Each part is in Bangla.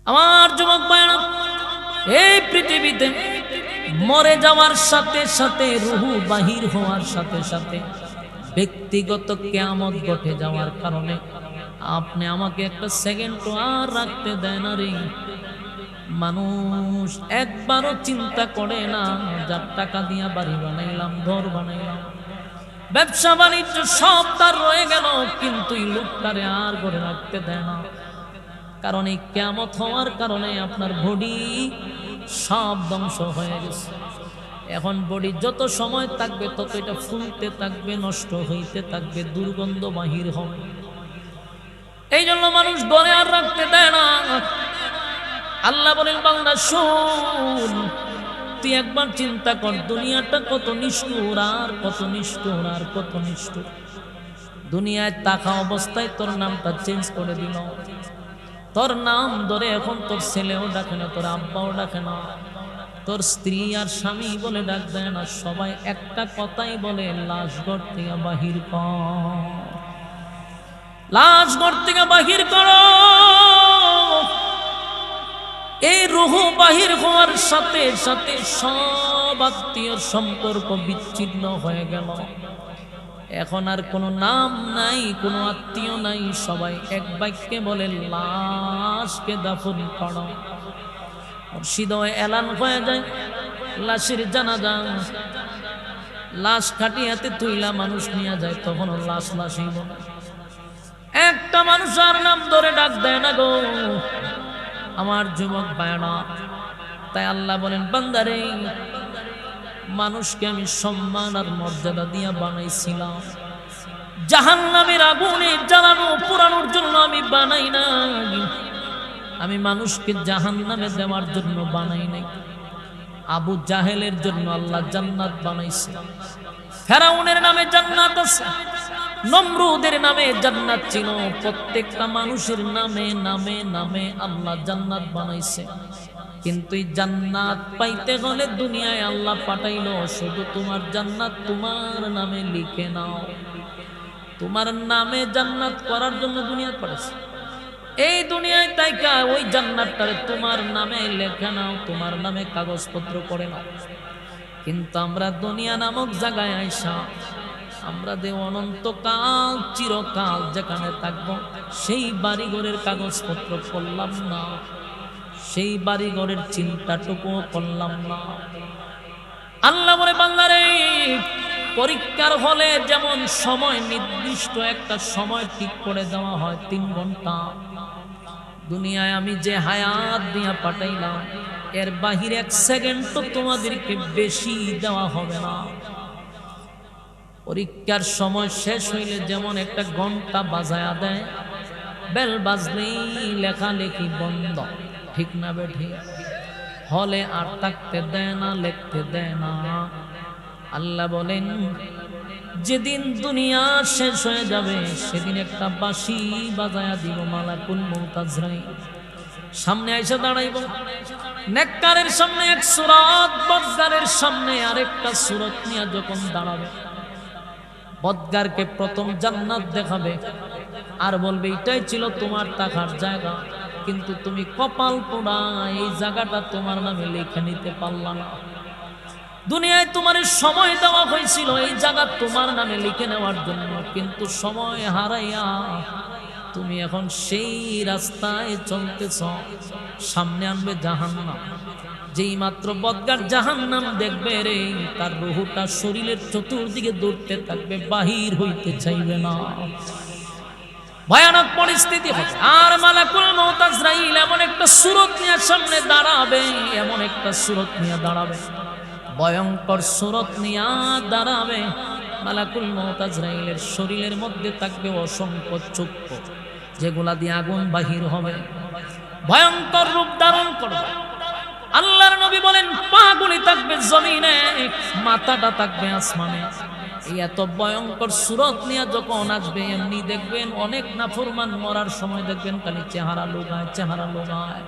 আমার যুবক ভাইরা, এই পৃথিবীতে মরে যাওয়ার সাথে সাথে রুহু বাহির হওয়ার সাথে সাথে ব্যক্তিগত কিয়ামত ঘটে যাওয়ার কারণে আপনি আমাকে একটা সেকেন্ড আর রাখতে দেয় না রে। মানুষ একবারও চিন্তা করে না, যার টাকা দিয়া বাড়ি বানাইলাম, ঘর বানাইলাম, ব্যবসা বাণিজ্য সব তার রয়ে গেল, কিন্তু এই লোকটারে আর করে রাখতে দেয় না। কারণ এই কিয়ামত হওয়ার কারণে আপনার বডি সব ধ্বংস হয়ে গেছে। এখন বডি যত সময় থাকবে তত এটা ফুলতে থাকবে, নষ্ট হইতে থাকবে, দুর্গন্ধ বাহির হবে। এই জন্য মানুষ ঘরে আর রাখতে দেয় না। আল্লাহ বলেন, বান্দা শোন, তুই একবার চিন্তা কর দুনিয়াটা কত নিষ্ঠুর, আর কত নিষ্ঠুর, আর কত নিষ্ঠুর। দুনিয়ায় থাকা অবস্থায় তোর নামটা চেঞ্জ করে দিল। তোর নাম ধরে এখন তোর ছেলেও ডাকে না, তোর আব্বাও ডাকে না, তোর স্ত্রী আর স্বামী বলে ডাক দেয় না। সবাই একটা কথাই বলে, লাশ ঘর থেকে বাহির কর, লাশ ঘর থেকে বাহির করো। এই রুহু বাহির হওয়ার সাথে সাথে সব আত্মীয় সম্পর্ক বিচ্ছিন্ন হয়ে গেল। এখন আর কোনো নাম নাই, কোনো আত্মীয় নাই, সবাই এক বাক্যে বলে, লাশকে দাফন করো। মুর্শিদে এলান হয়ে যায়, লাশের জানাজা, লাশ খাটিয়াতে তুইলা মানুষ নিয়ে যায়, তখন লাশ লাশই বলে। একটা মানুষ আর নাম ধরে ডাক দেয় না গো আমার যুবক ভাইরা। তাই আল্লাহ বলেন, বান্দারে, মানুষকে আমি সম্মান আর মর্যাদা দিয়া বানাইছিলাম, জাহান্নামের আগুনে জ্বালানো পোড়ানোর জন্য আমি বানাই নাই। আমি মানুষকে জাহান্নামে দেওয়ার জন্য বানাই নাই। আবু জাহেলের জন্য আল্লাহ জান্নাত বানাইছে। ফেরাউনের নামে জান্নাত আছে, নমরুদের নামে জান্নাত ছিল। প্রত্যেকটা মানুষের নামে নামে নামে আল্লাহ জান্নাত বানাইছে। কিন্তু এই জান্নাত পাইতে হলে দুনিয়ায় আল্লাহ পাঠাইলো শুধু তোমার জান্নাত তোমার নামে লিখে নাও। তোমার নামে জান্নাত করার জন্য দুনিয়া পাঠাইছে। এই দুনিয়ায় তাইকা ওই জান্নাতটারে তোমার নামে লেখে নাও, তোমার নামে কাগজপত্র করে নাও। কিন্তু আমরা দুনিয়া নামক জায়গায় আইসা আমরা দে অনন্তকাল চিরকাল যেখানে থাকবো সেই বাড়িঘরের কাগজপত্র করলাম না, সেই বাড়িঘরের চিন্তাটুকুও করলাম না। আল্লাহ বলে, বান্দারে, পরীক্ষার হলে যেমন সময় নির্দিষ্ট একটা সময় ঠিক করে দেওয়া হয় 3 ঘন্টা, দুনিয়ায় আমি যে হায়াত দিয়া পাঠাইলাম এর বাহিরে 1 সেকেন্ড তো তোমাদেরকে বেশি দেওয়া হবে না। পরীক্ষার সময় শেষ হইলে যেমন একটা ঘন্টা বাজায়া দেয়, বেল বাজলেই লেখালেখি বন্ধ, ঠিক না বেঠি? হলে আর থাকতে দেয় না, লিখতে দেয় না। আল্লাহ বলেন, যেদিন দুনিয়া শেষ হয়ে যাবে সেদিন একটা বাঁশি বাজায়া দিব মালাকুল মউত আজরাইল। সামনে আইসা দাঁড়াইব, নেককারের সামনে এক সূরত, বদগারের সামনে আরেকটা সূরত নিয়ে যখন দাঁড়াবে, বদগারকে প্রথম জান্নাত দেখাবে আর বলবে, এটাই ছিল তোমার থাকার জায়গা, কিন্তু তুমি কপাল পোড়া, এই জায়গাটা তোমার নামে লিখে নিতে পারলা না। দুনিয়ায় তোমার সময় দেওয়া হয়েছিল এই জায়গা তোমার নামে লিখে নেওয়ার জন্য, কিন্তু সময় হারাইয়া তুমি এখন সেই রাস্তায় চলতেছ। সামনে আনবে জাহান্নাম। যেই মাত্র বদগার জাহান্নাম দেখবে রে, তার রুহুটা শরীরের চতুর্দিকে দৌড়তে থাকবে, বাহির হইতে চাইবে না। ভয়ানক পরিস্থিতি হবে। আর মালাকুল মউত আজরাইল এমন একটা সূরত নিয়ে সামনে দাঁড়াবে, এমন একটা সূরত নিয়ে দাঁড়াবে, ভয়ঙ্কর সূরত নিয়ে দাঁড়াবে। মালাকুল মউত আজরাইলের শরীরের মধ্যে থাকবে অসংখ্য চক্ষু, যেগুলা দিয়ে আগুন বাহির হবে, ভয়ঙ্কর রূপ ধারণ করবে। আল্লাহর নবী বলেন, পাগুলি থাকবে জমিনে, মাথাটা থাকবে আসমানে। এই এত ভয়ঙ্কর সূরত নিয়ে যখন আসবে, এমনি দেখবেন অনেক নাফরমান মরার সময় দেখবেন খালি চেহারা লোগায়, চেহারা লোগায়,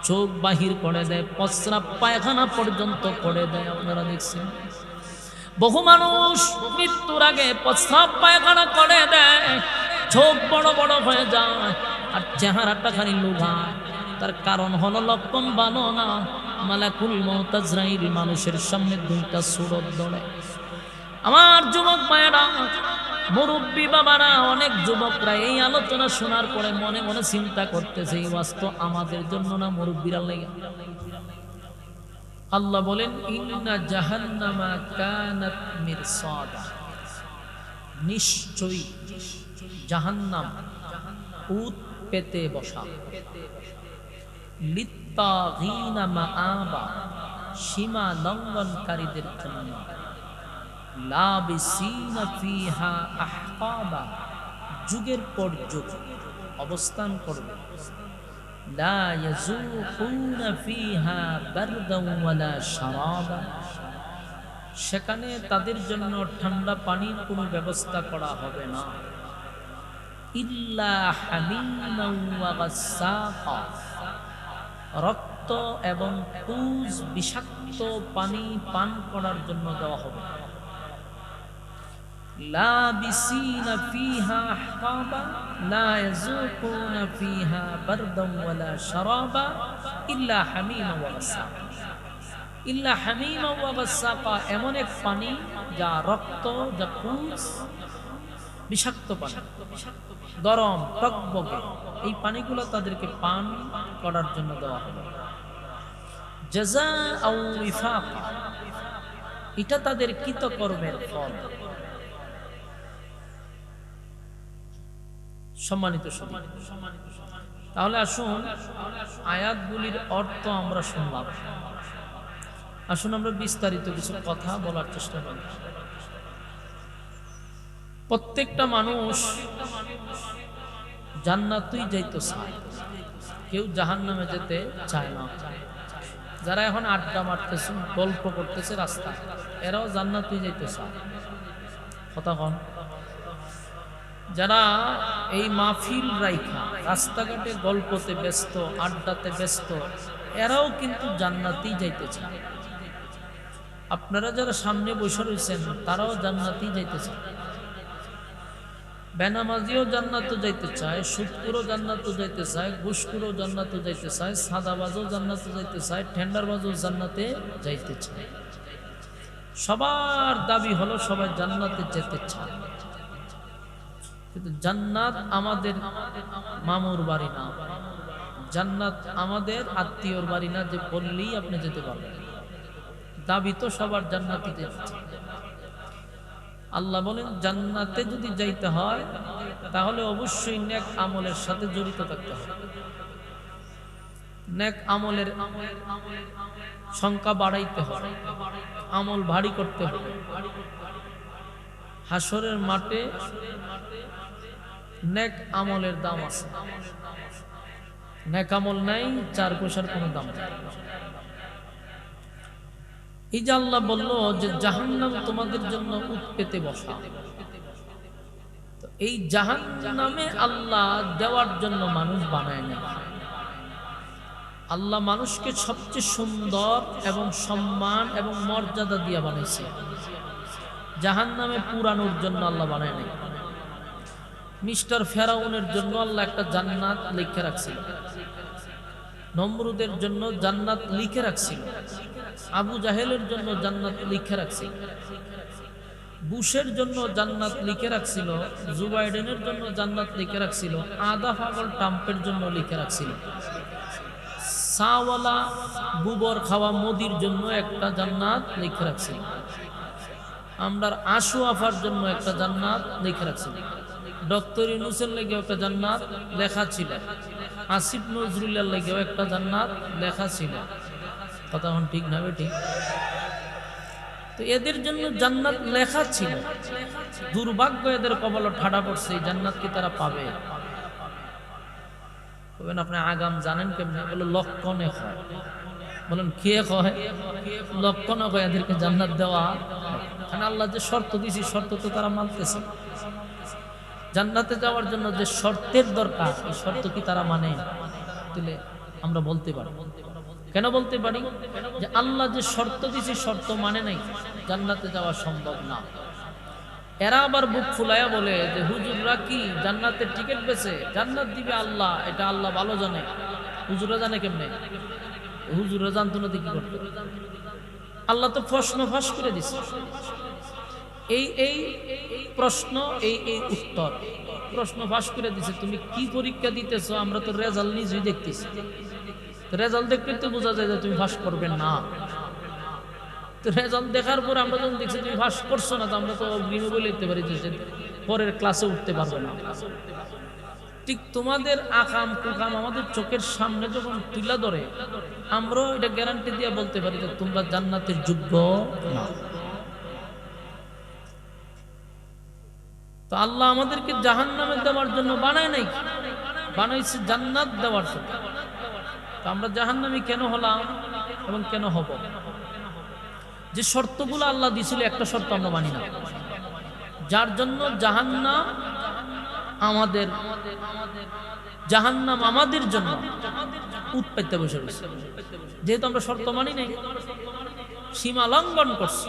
চোখ বাহির করে দেয়, প্রস্রাব পায়খানা পর্যন্ত করে দেয়। আপনারা দেখছেন বহু মানুষ মৃত্যুর আগে প্রস্রাব পায়খানা করে দেয়, চোখ বড় বড় হয়ে যায় আর চেহারাটা খালি লোগায়। তার কারণ হলো লক্ষণ ভালো না। মালাকুল মউত আজরাইল মানুষের সামনে দুইটা সূরত ধরে। আমার যুবক ভাইয়েরা, মুরব্বী বাবারা, অনেক যুবকরা এই আলোচনা শোনার পরে মনে মনে চিন্তা করতেছে এই বাস্তব আমাদের জন্য না মুরব্বীরা লাগে। আল্লাহ বলেন ইন্না জাহান্নামা কানাত মিরসাদা, নিশ্চয়ই জাহান্নাম উত পেতে বসা, লিত্তাগীনা মাআবা, সীমা লঙ্ঘনকারীদের জন্য, লাবিসিনা ফিহা আহকাবা, যুগের পর যুগ অবস্থান করবে, লা ইয়াযুকুনা ফিহা বারদান ওয়ালা শারাবা, সেখানে তাদের জন্য ঠান্ডা পানির কোনো ব্যবস্থা করা হবে না, ইল্লা হামিমান ওয়া গাসসাকা, রক্ত এবং পুজ বিষাক্ত পানি পান করার জন্য দেওয়া হবে, লাবিসিনা ফিহা আহকাবা, লা ইয়াযুকুনা ফিহা বারদান ওয়ালা শারাবা, ইল্লা হামিমান ওয়া গাসসাকা। ইল্লা হামিমা ওয়া গাসসাকা, এমন এক পানি যা রক্ত, যা পুজ, বিষাক্ত পানি, গরম টকবকে, এই পানিগুলো তাদেরকে পান করার জন্য দেওয়া হবে। জাযাআও ওয়িফাকা, এটা তাদের কৃতকর্মের ফল। সম্মানিত সুধী, তাহলে আসুন আয়াতগুলির অর্থ আমরা শুনলাম, আসুন আমরা বিস্তারিত কিছু কথা বলার চেষ্টা করি। প্রত্যেকটা মানুষ জান্নাতেই যাইতে চায়, কেউ জাহান্নামে যেতে চায় না। যারা এখন আড্ডা মারতেছে, গল্প করতেছে রাস্তা, এরাও জান্নাতেই যাইতে চায়। কথা কন। যারা এই মাহফিল রাইখা রাস্তাঘাটে গল্পতে ব্যস্ত, আড্ডাতে ব্যস্ত, এরাও কিন্তু জান্নাতেই যাইতে চায়। আপনারা যারা সামনে বসে রয়েছেন তারাও জান্নাতেই যাইতে চায়। বেনামাজিও জান্নাতে যাইতে চায়, সুদখোরও জান্নাতে যাইতে চায়, ঘুষখোরও জান্নাতে যাইতে চায়, সাদাবাজও জান্নাতে যাইতে চায়, টেন্ডারবাজও জান্নাতে যাইতে চায়। সবার দাবি হলো সবাই জান্নাতে যেতে চায়। কিন্তু জান্নাত আমাদের মামুর বাড়ি না, জান্নাত আমাদের আত্মীয়র বাড়ি না যে বললেই আপনি যেতে পারবেন। দাবি তো সবার জান্নাতে যেতে চায়। আল্লাহ বলেন জান্নাতে যদি যাইতে হয় তাহলে অবশ্যই নেক আমলের সাথে জড়িত থাকতে হবে। নেক আমলের সংখ্যা বাড়াইতে হবে, আমল ভারী করতে হবে। হাসরের মাঠে নেক আমলের দাম আছে, নেক আমল নাই, 4 পয়সার কোনো দাম নেই। এই যে আল্লাহ বলল যে জাহান্নাম তোমাদের জন্য উৎপেতে বসা, তো এই জাহান্নামে আল্লাহ দেওয়ার জন্য মানুষ বানায় না। আল্লাহ মানুষকে সবচেয়ে সুন্দর এবং সম্মান এবং মর্যাদা দিয়ে বানাইছে। জাহান্নামে পুরানোর জন্য আল্লাহ বানায় নাই। মিস্টার ফেরাউনের জন্য আল্লাহ একটা জান্নাত লিখে রাখছিল, নমরুদের জন্য জান্নাত লিখে রাখছিল, আবু জাহেলের জন্য জান্নাত লিখে রাখছিল, বুশের জন্য জান্নাত লিখে রাখছিল, জো বাইডেনের জন্য জান্নাত লিখে রাখছিল, আদা পাগল ট্রাম্পের জন্য লিখে রাখছিল, সাওয়ালা গোবর খাওয়া মোদির জন্য একটা জান্নাত লিখে রাখছিল, আমরার আশু আফার জন্য একটা জান্নাত লিখে রাখছিল, ডক্টর ইউনুসের লেগেও একটা জান্নাত লেখা ছিল, আসিফ নজরুলের লেগেও একটা জান্নাত লেখা ছিল। কথা এখন ঠিক না ঠিক? তো এদের জন্য জান্নাত লেখা ছিল। দুর্ভাগ্য এদের কপালে ঠাডা পড়ছে, এই জান্নাত কি তারা পাবে? বলেন আপনি আগাম জানেন কেমনে? বলে লক্ষণে হয়। বলেন কে কয়? লক্ষণে কয় এদেরকে জান্নাত দেওয়া। কারণ আল্লাহ যে শর্ত দিয়েছি, শর্ত তো তারা মানতেছে। জান্নাতে যাওয়ার জন্য যে শর্তের দরকার, এই শর্ত কি তারা মানে? তাহলে আমরা বলতে পারি। কেন বলতে পারি? যে আল্লাহ যে শর্ত দিয়েছে শর্ত মানে নাই, জান্নাতে যাওয়া সম্ভব না। এরা আবার বুক ফুলাইয়া বলে যে হুজুররা কি জান্নাতের টিকিট বেছে, জান্নাত দিবে আল্লাহ, এটা আল্লাহ ভালো জানে। হুজুরা জানে কেমনে? হুজুরা জানতো না, কি করতো? আল্লাহ তো প্রশ্ন ফাঁস করে দিছে। এই এই প্রশ্ন, এই এই উত্তর, প্রশ্ন ফাঁস করে দিছে। তুমি কি পরীক্ষা দিতেছো? আমরা তো রেজাল্ট নিজেই দেখতেছি। রেজাল্ট দেখলে তো বোঝা যায় যে তুমি ফাঁস করবে না। তো রেজাল্ট দেখার পর আমরা যখন দেখছি তুমি ফাঁস করছো না, তো আমরা তো অগ্রিমে বলে দিতে পারি যে পরের ক্লাসে উঠতে পারবে না। ঠিক তোমাদের আকাম কুকাম আমাদের চোখের সামনে যখন তুলে ধরে, আমরাও এটা গ্যারান্টি দিয়ে বলতে পারি যে তোমরা জান্নাতের যোগ্য না। তো আল্লাহ আমাদেরকে জাহান্নামে দেওয়ার জন্য বানায় নাই, বানাইছে জান্নাত দেওয়ার জন্য। তো আমরা জাহান্নামী কেন হলাম এবং কেন হব? যে শর্তগুলো আল্লাহ দিয়েছিল, একটা শর্ত আমরা মানি না, যার জন্য জাহান্নাম আমাদের, জাহান্নাম আমাদের জন্য উৎপাইতে বসে রয়েছে। যেহেতু আমরা শর্ত মানি নাই, সীমা লঙ্ঘন করছি,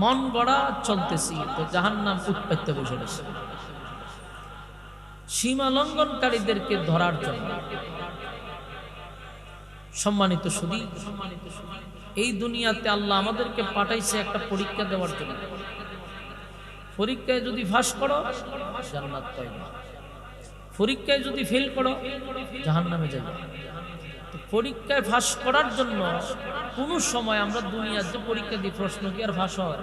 মন গড়া চলতেছি, তো জাহান্নাম উৎপাইতে বসে রয়েছে সীমা লঙ্ঘনকারীদেরকে ধরার জন্য। সম্মানিত সুধী, এই দুনিয়াতে আল্লাহ আমাদেরকে পাঠাইছে একটা পরীক্ষা দেওয়ার জন্য। পরীক্ষায় যদি ফাঁস করো জান্নাত পাইবে, পরীক্ষায় যদি ফেল করো জাহান্নামে যাবে। পরীক্ষায় ফাঁস করার জন্য কোন সময় আমরা দুনিয়ার যে পরীক্ষা দিই, প্রশ্ন কি আর ফাঁস হয়?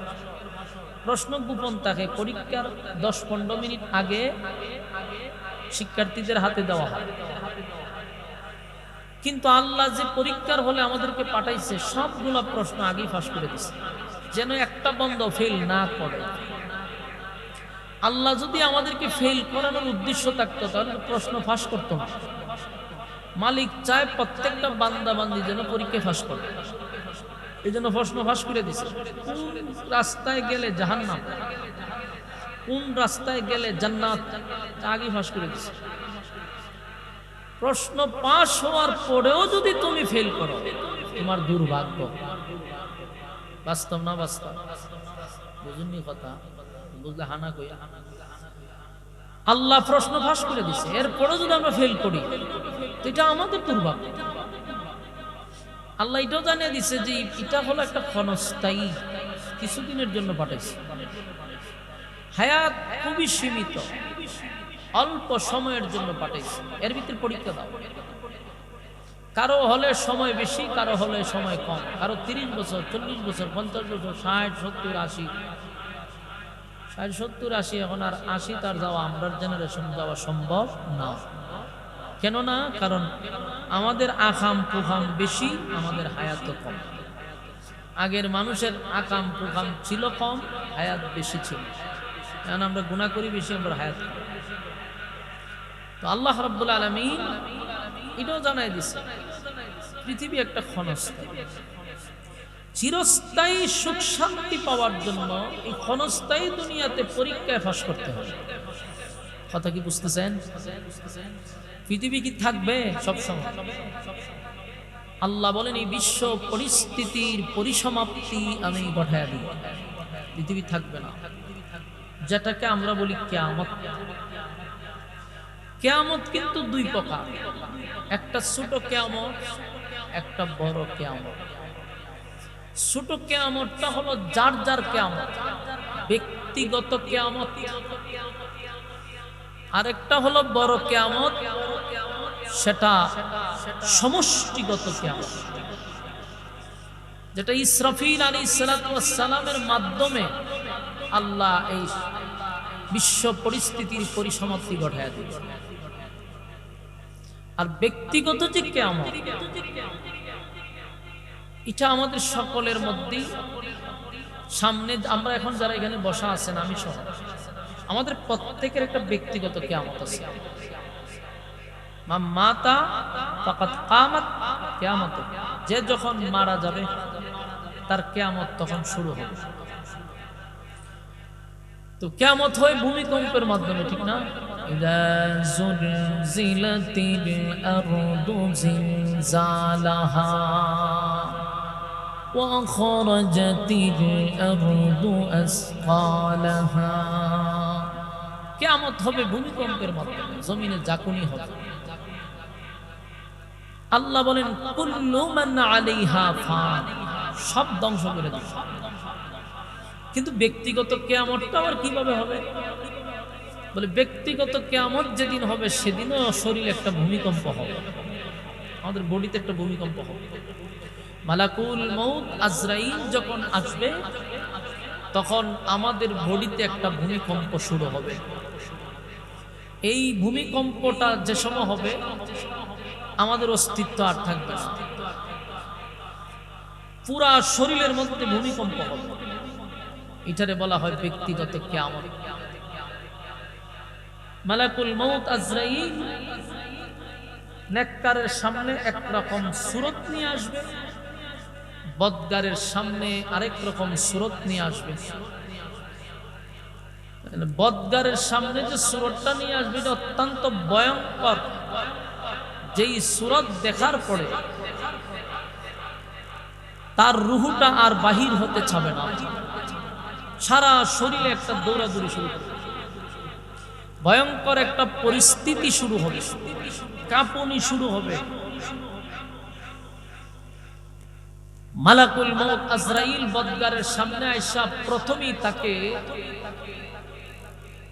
প্রশ্ন গোপন থাকে। পরীক্ষার 10-15 মিনিট আগে শিক্ষার্থীদের হাতে দেওয়া হয়। কিন্তু আল্লাহ যে পরীক্ষার হলে আমাদেরকে পাঠাইছে, সবগুলো প্রশ্ন আগেই ফাঁস করে দিচ্ছে, যেন একটা বন্ধ ফেল না করে। আল্লাহ যদি আমাদেরকে ফেল করানোর উদ্দেশ্য থাকতো, তাহলে প্রশ্ন ফাঁস করতো না। মালিক চায় প্রত্যেকটা বান্দা বান্দি যেন পরীক্ষা ফাঁস করে, এই জন্য প্রশ্ন ফাঁস করে দিছে। কোন রাস্তায় গেলে জাহান্নাম, কোন রাস্তায় গেলে জান্নাত, আগে ফাঁস করে দিছে। প্রশ্ন পাস হওয়ার পরেও যদি তুমি ফেল করো, তোমার দুর্ভাগ্য। বাস্তব না বাস্তব? বুঝুননি কথা? বুঝলে হানা কই। আল্লাহ প্রশ্ন ফাঁস করে দিছে, এরপরেও যদি আমরা ফেল করি, এটা আমাদের দুর্ভাগ্য। আল্লাহ এটাও জানিয়ে দিছে যে এটা হলো একটা ক্ষণস্থায়ী, কিছুদিনের জন্য পাঠাইছে। হায়াত খুবই সীমিত, অল্প সময়ের জন্য পাঠাইছে। এর ভিতরে পরীক্ষা দাও। কারো হলে সময় বেশি, কারো হলে সময় কম, কারো 30 বছর, 40 বছর, 50 বছর, 60, 70, 80, 60, 70, 80। এখন আর 80 তার যাওয়া, আমরার জেনারেশন যাওয়া সম্ভব না। কেন না? কারণ আমাদের আকাম কুকাম বেশি, আমাদের হায়াত কম। আগের মানুষের আকাম কুকাম ছিল কম, হায়াত বেশি ছিল। এখন আমরা গুনাহ করি বেশি, আমরা হায়াত কম। তো আল্লাহ রাব্বুল আলামিন এটাও জানাই দিছে, পৃথিবী একটা ক্ষণস্থায়ী। চিরস্থায়ী সুখ শান্তি পাওয়ার জন্য এই ক্ষণস্থায়ী দুনিয়াতে পরীক্ষায় ফাঁস করতে হবে। কথা কি বুঝতেছেন? পৃথিবী কি থাকবে সবসময়? আল্লাহ বলেন এই বিশ্ব পরিস্থিতির পরিসমাপ্তি আমি ঘটাইয়া দিব, পৃথিবী থাকবে না। যেটাকে আমরা বলি কিয়ামত। কিয়ামত কিন্তু দুই প্রকার, একটা ছোট কিয়ামত, একটা বড় কিয়ামত। ছোট কিয়ামতটা হলো যার যার কিয়ামত, ব্যক্তিগত কিয়ামত। আরেকটা হলো বড় কিয়ামত, সেটা সমষ্টিগত কিয়ামত, যেটা ইসরাফিল আলাইহিস সালাতু ওয়াস সালামের মাধ্যমে আল্লাহ এই বিশ্ব পরিস্থিতির পরিসমাপ্তি ঘটায় দিবে। আর ব্যক্তিগত যে কিয়ামত, এটা আমাদের সকলের মধ্যেই সামনে। আমরা এখন যারা এখানে বসা আছেন, আমি সহ, আমাদের প্রত্যেকের একটা ব্যক্তিগত কিয়ামত আছে। মাতা ফাকাদ কামাত কিয়ামত, যে যখন মারা যাবে তার কিয়ামত তখন শুরু হবে। তো কিয়ামত হয় ভূমিকম্পের মাধ্যমে, ঠিক না? ইযা যুলজিলাতিল আরদু জিলজালাহা ওয়া খরাজাতিল আরদু আসকালাহা। কিয়ামত হবে ভূমিকম্পের মাধ্যমে, জমিনে ঝাঁকুনি হবে। আল্লাহ বলেন কুল্লু মান আলাইহা ফান, সব ধ্বংস করে দেবে। কিন্তু ব্যক্তিগত কিয়ামতটা আবার কিভাবে হবে? বলে ব্যক্তিগত কিয়ামত যেদিন হবে সেদিনও শরীরে একটা ভূমিকম্প হবে, আমাদের বডিতে একটা ভূমিকম্প হবে। মালাকুল মউত আজরাইল যখন আসবে তখন আমাদের বডিতে একটা ভূমিকম্প শুরু হবে। এই ভূমিকম্পটা যে সময় হবে আমাদের অস্তিত্ব আর থাকবে না, পুরা শরীরের মধ্যে ভূমিকম্প হবে। এটারে বলা হয় ব্যক্তিগত কিয়ামত। মালাকুল মউত আজরাইল নেককারের সামনে একরকম সূরত নিয়ে আসবে, বদগারের সামনে আরেক রকম সূরত নিয়ে আসবে। বদগারের সামনে যে সূরতটা নিয়ে আসবে এটা অত্যন্ত ভয়ঙ্কর, যেই সূরত দেখার পরে তার রুহুটা আর বাহির হতে চাবে না, সারা শরীরে একটা দৌড়াদৌড়ি শুরু হবে, ভয়ঙ্কর একটা পরিস্থিতি শুরু হবে, কাঁপুনি শুরু হবে। মালাকুল মউত আজরাইল বদগারের সামনে আয়েশা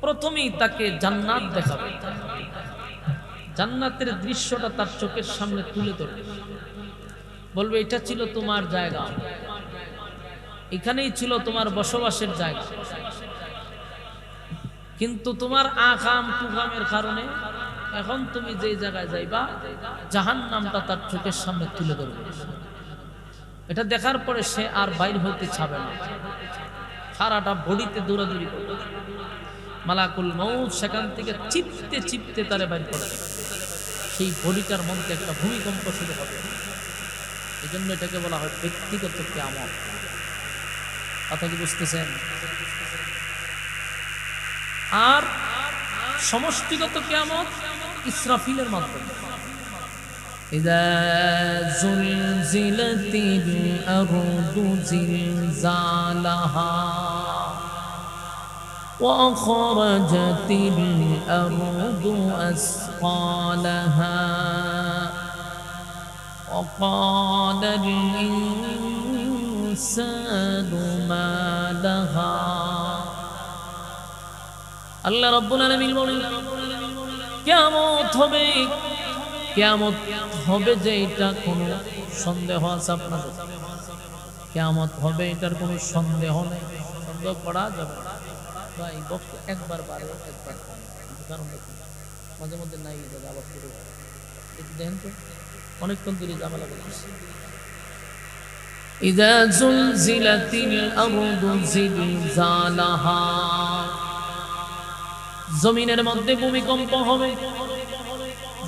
প্রথমেই তাকে জান্নাত দেখাবে, জান্নাতের দৃশ্যটা তার চোখের সামনে তুলে ধরবে, বলবে এটা ছিল তোমার জায়গা, এখানেই ছিল তোমার বসবাসের জায়গা, কিন্তু তোমার আকাম তুকামের কারণে এখন তুমি যে জায়গায় যাইবা জাহান্নামটা তার চোখের সামনে তুলে ধরবে। এটা দেখার পরে সে আর বাইর হইতে চাবে না, সারাটা বডিতে দৌড়াদৌড়ি করবে। মালাকুল মউত সেখান থেকে চিপতে চিপতে তারে বাইর করে, সেই বডিটার মধ্যে একটা ভূমিকম্প শুরু হবে। এই জন্য এটাকে বলা হয় ব্যক্তিগত কিয়ামত। কথা কি বুঝতেছেন? আর সমষ্টিগত কিয়ামত ইসরাফিলের মাধ্যমে। ইযা যুলজিলাতিল আরদু জিলজালাহা ওয়া আখরাজাতিল আরদু আসকালাহা ওয়া ক্বালাল ইনসানু মা লাহা। আল্লাহ রাব্বুল আলামিন বলেন কিয়ামত হবে, কিয়ামত হবে যে এটা কোনো সন্দেহ আছে আপনাদের? কিয়ামত হবে এটার কোনো সন্দেহ নেই, সন্দেহ করা যাবে না। ভাই বক্ত একবার বাড়ে একবার কারণ মাঝে মধ্যে নাই দাদা আবার শুরু একটু দেখেন তো, অনেকক্ষণ ধরে ঝামেলা করতেছে। ইযা যুলজিলাতিল আরদু জিলজালাহা, জমিনের মধ্যে ভূমিকম্প হবে,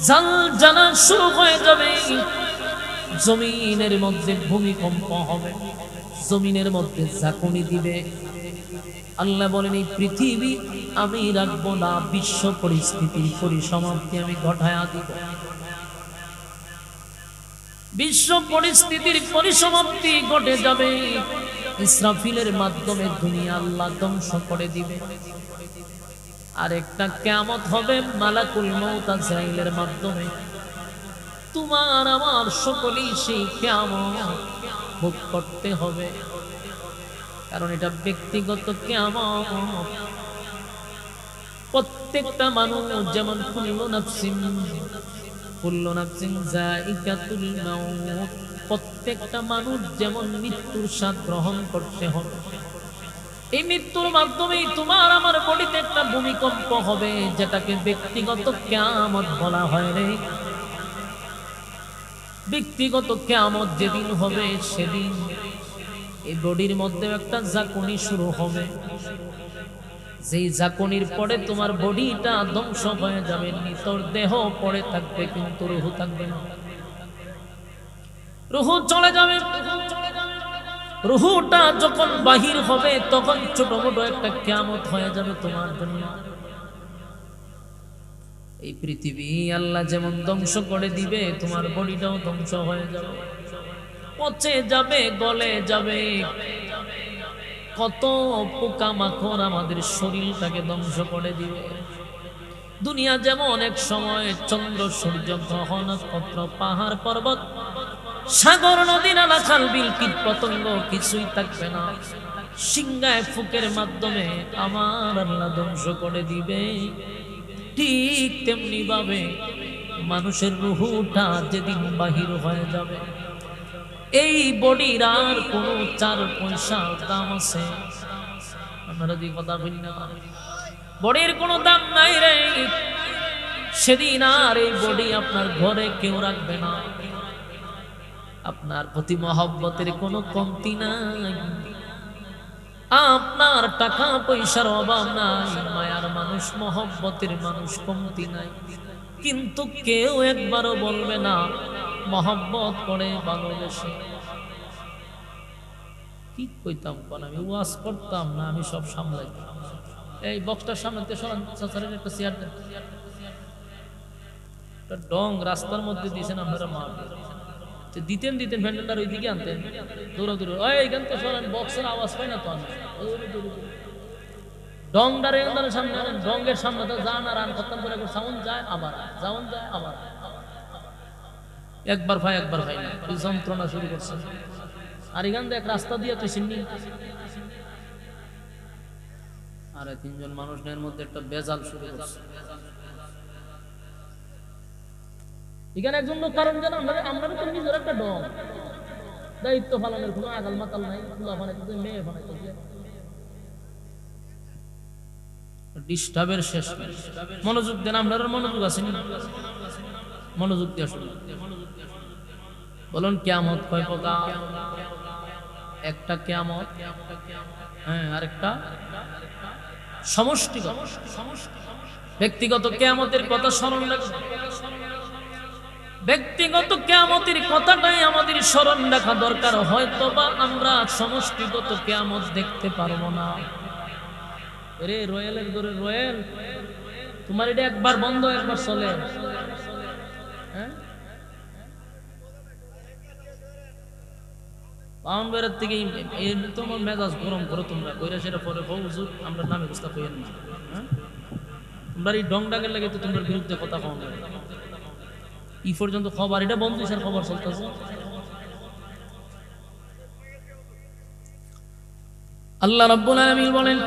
জালজালা শুরু হয়ে যাবে, জমিনের মধ্যে ভূমিকম্প হবে, জমিনের মধ্যে ঝাঁকুনি দিবে। আল্লাহ বলেন এই পৃথিবী আমি রাখবো না, বিশ্ব পরিস্থিতির পরিসমাপ্তি আমি ঘটায়া দিব। বিশ্ব পরিস্থিতির পরিসমাপ্তি ঘটে যাবে, ইসরাফিলের মাধ্যমে দুনিয়া আল্লাহ ধ্বংস করে দিবে। আর একটা কিয়ামত হবে মালাকুল মউত আজরাইলের মাধ্যমে। তোমার আমার সকলেই সেই কিয়ামত ভোগ করতে হবে, কারণ এটা ব্যক্তিগত কিয়ামত। প্রত্যেকটা মানুষ যেমন কুল্লু নাফসিন যায়িকাতুল মাউত, প্রত্যেকটা মানুষ যেমন মৃত্যুর স্বাদ গ্রহণ করতে হবে। এই মৃত্যুর মাধ্যমেই তোমার আমার বডিতে একটা ভূমিকম্প হবে, যেটাকে ব্যক্তিগত কিয়ামত বলা হয় রে। ব্যক্তিগত কিয়ামত যেদিন হবে সেদিন এই বডির মধ্যে একটা ঝাঁকুনি শুরু হবে, যেই ঝাঁকুনির পরে তোমার বডিটা ধ্বংস হয়ে যাবে, তোর দেহ পড়ে থাকবে কিন্তু রুহু থাকবে না, রুহু চলে যাবে। রুহুটা যখন বাহির হবে তখন ছোট মোটো একটা কিয়ামত হয়ে যাবে তোমার জন্য। এই পৃথিবী আল্লাহ যেমন ধ্বংস করে দিবে, তোমার বডিটাও ধ্বংস হয়ে যাবে, পচে যাবে, গলে যাবে। কত পোকামাকড় আমাদের শরীরটাকে ধ্বংস করে দিবে। দুনিয়া যেমন এক সময় চন্দ্র সূর্য গ্রহ নক্ষত্র পাহাড় পর্বত সাগর নদী নালা খাল বিল কীট পতঙ্গ কিছুই থাকবে না, সিংহায় ফুকের মাধ্যমে আমার আল্লাহ ধ্বংস করে দিবে। ঠিক তেমনি ভাবে মানুষের রুহুটা যেদিন বাহির হয়ে যাবে, এই বডির আর কোনো 4 পয়সা দাম আছে? আপনারা যে কথা বলেন না, বডির কোনো দাম নাই রে। সেদিন আর এই বডি আপনার ঘরে কেউ রাখবে না। আপনার প্রতি মহব্বতের কোনো কমতি নাই, আপনার টাকা পয়সার অভাব নাই, মায়ার মানুষ মহব্বতের মানুষ কমতি নাই। কিন্তু কেউ একবারও বলবে না মহব্বত করে ভালোবেসে। কি কইতাম কোন, আমি ওয়াজ করতাম না, আমি সব সামলাইতাম। এই বক্সটার সামনে একটা চেয়ার দেন, ডং রাস্তার মধ্যে দিয়েছেন আপনারা মা দিতেন ভ্যান্ডেলটার ওই দিকে আনতেন, দৌড়ো এইখান থেকে সরান, বক্সের আওয়াজ পাই না তো আমি ডংটারে সামনে আনেন, ডঙ্গের সামনে তো যান আর আন করতাম করে সাউন্ড যায় আবার সাউন্ড যায় আবার, একবার ভাই না, ওই যন্ত্রণা শুরু করছে। আর এখান থেকে এক রাস্তা দিয়ে তুই চিনি আরে 3 জন মানুষের মধ্যে একটা বেজাল শুরু করছে। এখানে একজন লোক কারণ জানা আমরা তো নিজের একটা ডং, দায়িত্ব পালনের কোনো আগাল মাতাল নাই, মেয়ে বানাইতেছে ডিস্টার্বের শেষ। মনোযোগ দেন, আপনার মনোযোগ আছে, মনোযোগ দিয়ে শুনুন। বলুন কিয়ামত কয় প্রকার? একটা কিয়ামত, হ্যাঁ, আরেকটা সমষ্টিগত। ব্যক্তিগত কিয়ামতের কথা স্মরণ রাখবেন, ব্যক্তিগত কিয়ামতের কথাটাই আমাদের স্মরণ রাখা দরকার। হয়তো বা আমরা সমষ্টিগত কিয়ামত দেখতে পারবো না। রে রয়েলের ধরে রয়েল, তোমার এটা একবার বন্ধ একবার চলে, হ্যাঁ, পাউন্ড বেড়ার থেকে তোমার মেজাজ গরম করো তোমরা, কইরা সেটা পরে হুজুর আমরা নামে বুঝতে কইেন না, হ্যাঁ, তোমরা এই ডং ডাকের লাগে তো তোমার বিরুদ্ধে কথা কম লাগে। ই পর্যন্ত খবর এটা বন্ধ, স্যার খবর চলতেছে। আল্লাহ রাব্বুল আলামিন বলেন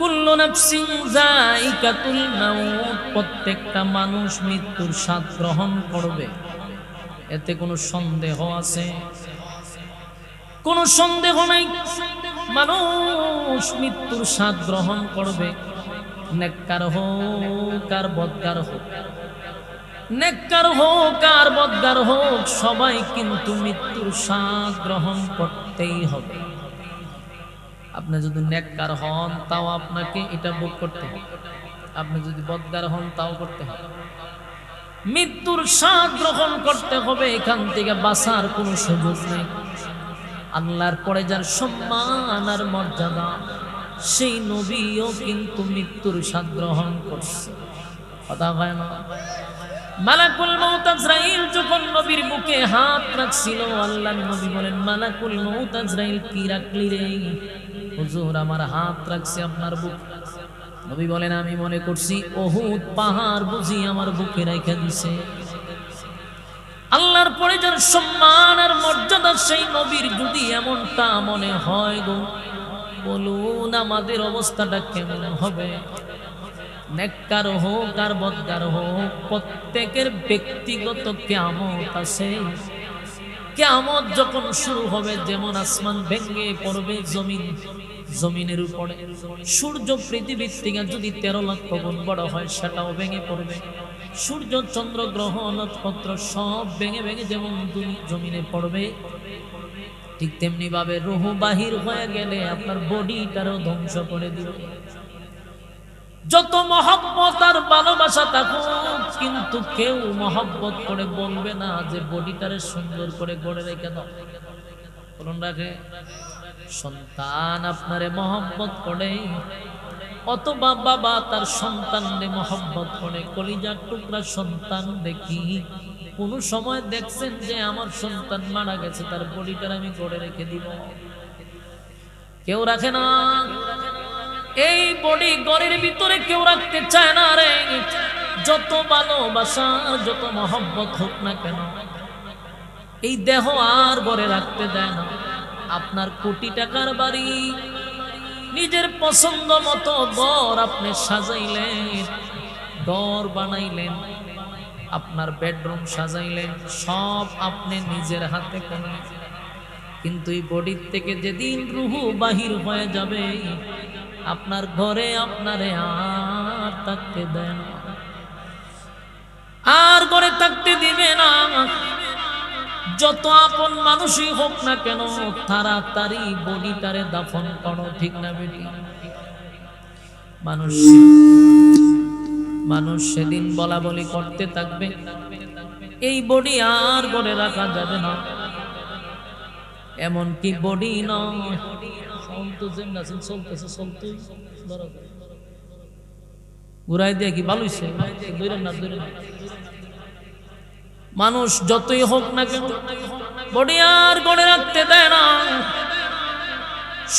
কুল্লু নাফসিন যায়িকাতুল মাউত, প্রত্যেকটা মানুষ মৃত্যুর স্বাদ গ্রহণ করবে, এতে কোনো সন্দেহ আছে? কোনো সন্দেহ নাই, মানুষ মৃত্যুর স্বাদ গ্রহণ করবে। নেককার হোক আর বদকার হোক, নেককার হোক আর বদকার হোক, সবাই কিন্তু মৃত্যুর স্বাদ গ্রহণ করতেই হবে। আপনি যদি নেককার হন তাও আপনাকে এটা ভোগ করতে হবে, আপনি যদি বদকার হন তাও করতে হবে। মৃত্যুর স্বাদ গ্রহণ করতে হবে, এখান থেকে বাঁচার কোনো সুযোগ নেই। আল্লাহর পরে যার সম্মান আর মর্যাদা, সেই নবীও কিন্তু মৃত্যুর স্বাদ গ্রহণ করছে। কথা হয় না? মালাকুল মউত আজরাইল যখন নবীর বুকে হাত রাখছিল, আল্লাহর নবী বলেন মালাকুল মউত আজরাইল কি রাখলি রে? হুজুর আমার হাত রাখছি আপনার বুকে। নবী বলেন আমি মনে করছি উহুদ পাহাড় বুঝি আমার বুকে রেখে দিছে। আল্লাহর পরে যার সম্মান আর মর্যাদা, সেই নবীর যদি এমনটা মনে হয় গো, বলুন আমাদের অবস্থাটা কেমন হবে? নেককার হোক আর বদকার হোক, প্রত্যেকের ব্যক্তিগত কিয়ামত আছে। কিয়ামত যখন শুরু হবে, যেমন আসমান ভেঙে পড়বে জমিনের উপরে, সূর্য পৃথিবীর থেকে যদি 13 লক্ষ গুণ বড় হয় সেটাও ভেঙে পড়বে। সূর্য চন্দ্র গ্রহ নক্ষত্র সব ভেঙে যেমন জমিনে পড়বে, ঠিক তেমনি ভাবে রূহ বাহির হয়ে গেলে আপনার বডিটারও ধ্বংস করে দিবে। যত মহব্বত আর ভালোবাসা থাকুক, কিন্তু কেউ মহব্বত করে বলবে না যে বডিটারে সুন্দর করে গড়ে রেখে দাও। বলুন রাখে সন্তান আপনারে মহব্বত করে, অথবা বাবা তার সন্তানরে মহব্বত করে। কলিজার টুকরা সন্তান দেখি কোন সময় দেখছেন যে আমার সন্তান মারা গেছে, তার বডিটার আমি গড়ে রেখে দিব? কেউ রাখে না। এই বডি ঘরের ভিতরে কেউ রাখতে চায় না রে। যত ভালোবাসা যত মহব্বত হোক না কেন, এই দেহ আর ঘরে রাখতে দেয় না। আপনার কোটি টাকার বাড়ি, নিজের পছন্দ মতো ঘর আপনি সাজাইলেন, ঘর বানাইলেন, আপনার বেডরুম সাজাইলেন, সব আপনি নিজের হাতে করলেন। কিন্তু এই বডির থেকে যেদিন রুহু বাহির হয়ে যাবে, আপনার ঘরে আপনারে আর থাকতে দেন, আর ঘরে থাকতে দিবে না। যত আপন মানুষই হোক না কেন, তাড়াতাড়ি বডিটারে দাফন করো, ঠিক না বেটি? মানুষ সেদিন বলা বলি করতে থাকবে, এই বডি আর ঘরে রাখা যাবে না। এমন কি বডি নয়, ঘুরাই দিয়ে কি ভালো হইছে? মানুষ যতই হোক না কেন বডি আর গড়ে রাখতে দেয় না।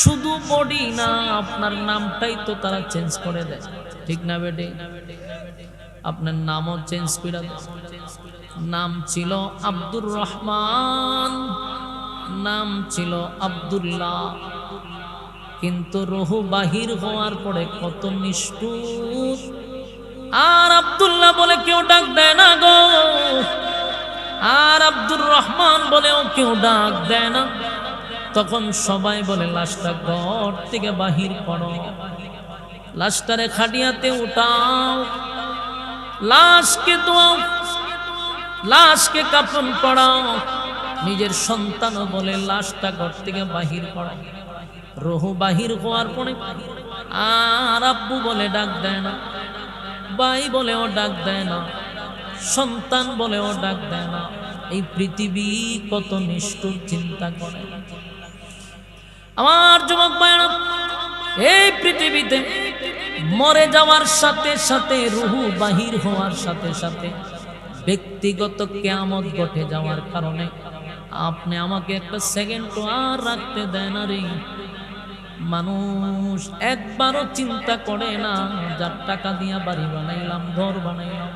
শুধু বডি না, আপনার নামটাই তো তারা চেঞ্জ করে দেয়, ঠিক না বেটি? আপনার নামও চেঞ্জ করে দেয়। নাম ছিল আব্দুর রহমান, নাম ছিল আব্দুল্লাহ, কিন্তু রুহু বাহির হওয়ার পরে কত নিষ্ঠুর। আর আব্দুল্লাহ বলে কেউ ডাক দেয় না গো, আর আব্দুর রহমান বলেও কেউ ডাক দেয় না। তখন সবাই বলে লাশটা ঘর থেকে বাহির করো, লাশটারে খাটিয়াতে উঠাও, লাশকে দোয়াও, লাশকে কাফন পরাও। নিজের সন্তানও বলে লাশটা ঘর থেকে বাহির করো। রুহু বাহির হওয়ার পরে আর আব্বু বলে ডাক দেয় না, ভাই বলেও ডাক দেয় না, সন্তান বলেও ডাক দেয় না। এই পৃথিবী কত নিষ্ঠুর, চিন্তা করে আমার যুবক ভাইরা। এই পৃথিবীতে মরে যাওয়ার সাথে সাথে, রুহু বাহির হওয়ার সাথে সাথে ব্যক্তিগত কিয়ামত ঘটে যাওয়ার কারণে আপনি আমাকে একটা সেকেন্ড আর রাখতে দেয় না রে। মানুষ একবারও চিন্তা করে না, যার টাকা দিয়া বাড়ি বানাইলাম, ঘর বানাইলাম,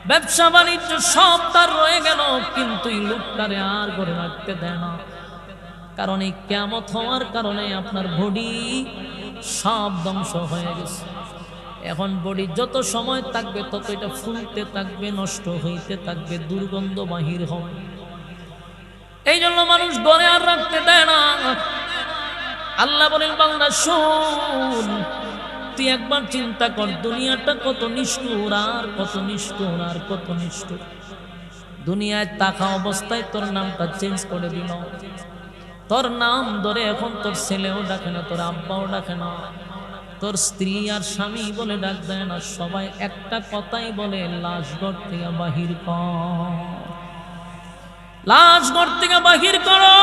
ব্যবসা বাণিজ্য সব তার রয়ে গেল, কিন্তু এই লোকটারে আর ঘরে রাখতে দেয় না। কারণ এই কিয়ামত হওয়ার কারণে আপনার বডি সব ধ্বংস হয়ে গেছে। এখন বডি যত সময় থাকবে তত এটা ফুলতে থাকবে, নষ্ট হইতে থাকবে, দুর্গন্ধ বাহির হবে। এই জন্য মানুষ ঘরে আর রাখতে দেয় না। আল্লাহ বলেন, বান্দা শোন, তুই একবার চিন্তা কর দুনিয়াটা কত নিষ্ঠুর, আর কত নিষ্ঠুর, আর কত নিষ্ঠুর। দুনিয়ায় থাকা অবস্থায় তোর নামটা চেঞ্জ করে দিল, তোর নাম ধরে এখন তোর ছেলেও ডাকে না, তোর আব্বাও ডাকে না, তোর স্ত্রী আর স্বামী বলে ডাক দেয় না। সবাই একটা কথাই বলে, লাশ ঘর থেকে বাহির কর, লাশ ঘর থেকে বাহির করো।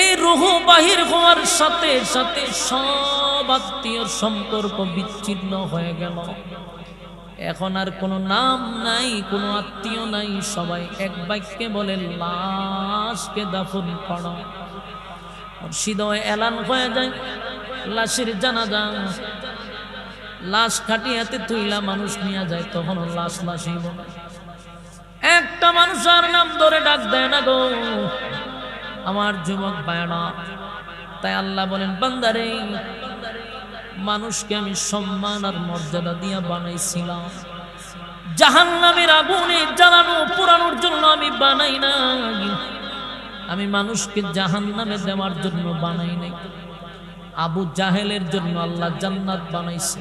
এই রুহু বাহির হওয়ার সাথে সাথে সব আত্মীয় সম্পর্ক বিচ্ছিন্ন হয়ে গেল। এখন আর কোনো নাম নাই, কোনো আত্মীয় নাই, সবাই এক বাক্যে বলে লাশকে দাফন করো। সিধে এলান হয়ে যায়, লাশের জানাজা, লাশ খাটিয়াতে তুইলা মানুষ নিয়ে যায়, তখন লাশ লাশই বলে। একটা মানুষ আর নাম ধরে ডাক দেয় না গো আমার যুবক ভাইরা। তাই আল্লাহ বলেন, বান্দারে, মানুষকে আমি সম্মান আর মর্যাদা দিয়া বানাইছিলাম, জাহান্নামের আগুনে জ্বালানো পোড়ানোর জন্য আমি বানাই নাই। আমি মানুষকে জাহান্নামে দেওয়ার জন্য বানাই নাই। আবু জাহেলের জন্য আল্লাহ জান্নাত বানাইছে,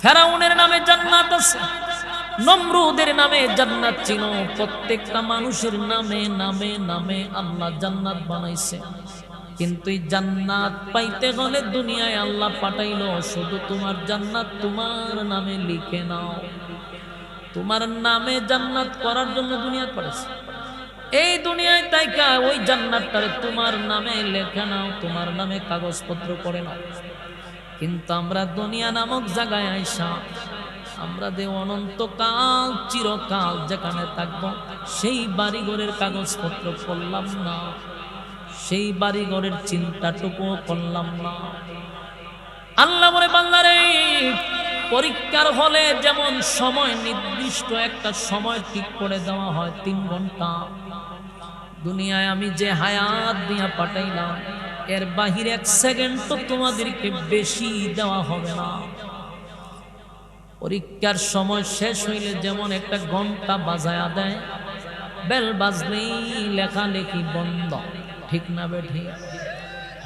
ফেরাউনের নামে জান্নাত আছে, নমরুদের নামে জান্নাত ছিল। প্রত্যেকটা মানুষের নামে নামে নামে আল্লাহ জান্নাত বানাইছে। কিন্তু এই জান্নাত পাইতে হলে দুনিয়ায় আল্লাহ পাঠাইলো শুধু তোমার জান্নাত তোমার নামে লিখে নাও। তোমার নামে জান্নাত করার জন্য দুনিয়াত পাঠাইছে। এই দুনিয়ায় তাইকা ওই জান্নাতটারে তোমার নামে লেখে নাও, তোমার নামে কাগজপত্র করে নাও। কিন্তু আমরা দুনিয়া নামক জায়গায় আইসা আমরা যে অনন্তকাল চিরকাল যেখানে থাকবো সেই বাড়িঘরের কাগজপত্র করলাম না, সেই বাড়ি ঘরের চিন্তাটুকুও করলাম না। আল্লাহ বলে বান্দারে, পরীক্ষার হলে যেমন সময় নির্দিষ্ট একটা সময় ঠিক করে দেওয়া হয় 3 ঘন্টা, দুনিয়ায় আমি যে হায়াত দিয়া পাঠাইলাম এর বাহিরে 1 সেকেন্ড তো তোমাদেরকে বেশি দেওয়া হবে না। পরীক্ষার সময় শেষ হইলে যেমন একটা ঘন্টা বাজায়া দেয়, বেল বাজলেই লেখালেখি বন্ধ, ঠিক না বেঠি?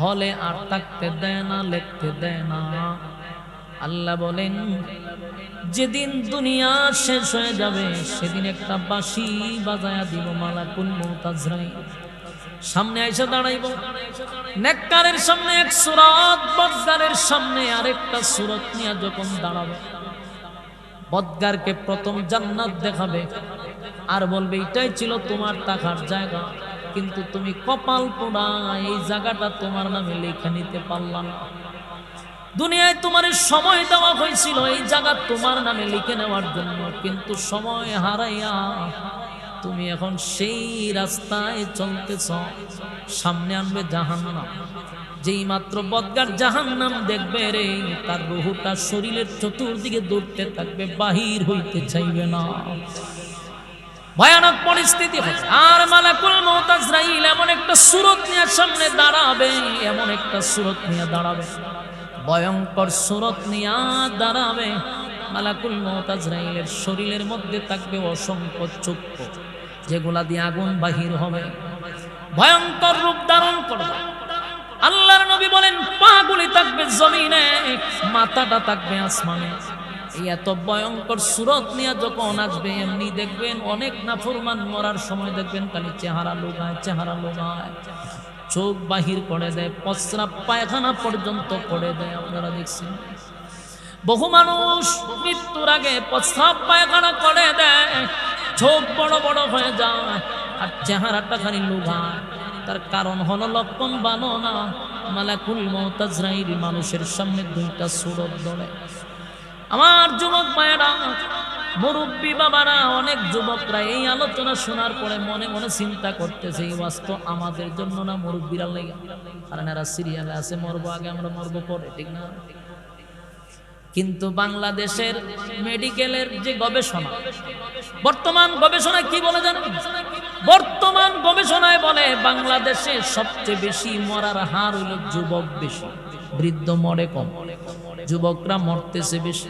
হলে আর থাকতে দেয় না, লিখতে দেয় না। আল্লাহ বলেন যেদিন দুনিয়া শেষ হয়ে যাবে সেদিন একটা বাঁশি বাজায়া দিব মালাকুল মউত আজরাইল। সামনে এসে দাঁড়াইব, নেককারের সামনে এক সূরত, বদকারের সামনে আরেকটা সূরত নিয়ে যখন দাঁড়াবে, বদকারকে প্রথম জান্নাত দেখাবে আর বলবে এটাই ছিল তোমার থাকার জায়গা, কিন্তু তুমি কপাল পোড়া এই জায়গাটা তোমার নামে লিখে নিতে পারলাম না। দুনিয়ায় তোমার সময় দেওয়া হয়েছিল এই জায়গা তোমার নামে লিখে নেওয়ার জন্য, কিন্তু সময় হারাইয়া তুমি এখন সেই রাস্তায় চলতেছ। সামনে আনবে জাহান্নাম। যেই মাত্র বদকার জাহান্নাম দেখবে রে, তার রূহটা শরীরের চতুর্দিকে দৌড়তে থাকবে, বাহির হইতে চাইবে না। ভয়ানক পরিস্থিতি হবে। আর মালাকুল মউত আজরাইল এমন একটা সূরত নিয়ে সামনে দাঁড়াবে, এমন একটা সূরত নিয়ে দাঁড়াবে, ভয়ঙ্কর সূরত নিয়ে দাঁড়াবে। মালাকুল মউত আজরাইলের শরীরের মধ্যে থাকবে অসংখ্য চক্ষু, যেগুলা দিয়ে আগুন বাহির হবে, ভয়ঙ্কর রূপ ধারণ করবে। আল্লাহর নবী বলেন পাগুলি থাকবে জমিনে, মাথাটা থাকবে আসমানে। এই এত ভয়ঙ্কর সূরত নিয়ে যখন আসবে, এমনি দেখবেন অনেক নাফরমান মরার সময় দেখবেন খালি চেহারা লোগায়, চেহারা লোগায়, চোখ বাহির করে দেয়, প্রস্রাব পায়খানা পর্যন্ত করে দেয়। আপনারা দেখছেন বহু মানুষ মৃত্যুর আগে প্রস্রাব পায়খানা করে দেয়, চোখ বড় বড় হয়ে যায় আর চেহারাটা খালি লোগায়। তার কারণ হলো লক্ষণ ভালো না। মালাকুল মউত আজরাইল মানুষের সামনে 2টা সূরত ধরে। আমার যুবক ভাইয়েরা, মুরব্বী বাবারা, অনেক যুবকরা এই আলোচনা শোনার পরে মনে মনে চিন্তা করতেছে এই বাস্তব আমাদের জন্য না, মুরব্বীরা লাগে। কারণ এরা সিরিয়ালে আছে, মরবো আগে, আমরা মরবো পরে, ঠিক না? কিন্তু বাংলাদেশের মেডিকেলের যে গবেষণা, বর্তমান গবেষণায় কি বলে জানেন? বর্তমান গবেষণায় বলে বাংলাদেশে সবচেয়ে বেশি মরার হার হলো যুবক বেশি, বৃদ্ধ মরে কম, যুবকরা মরতেছে বেশি।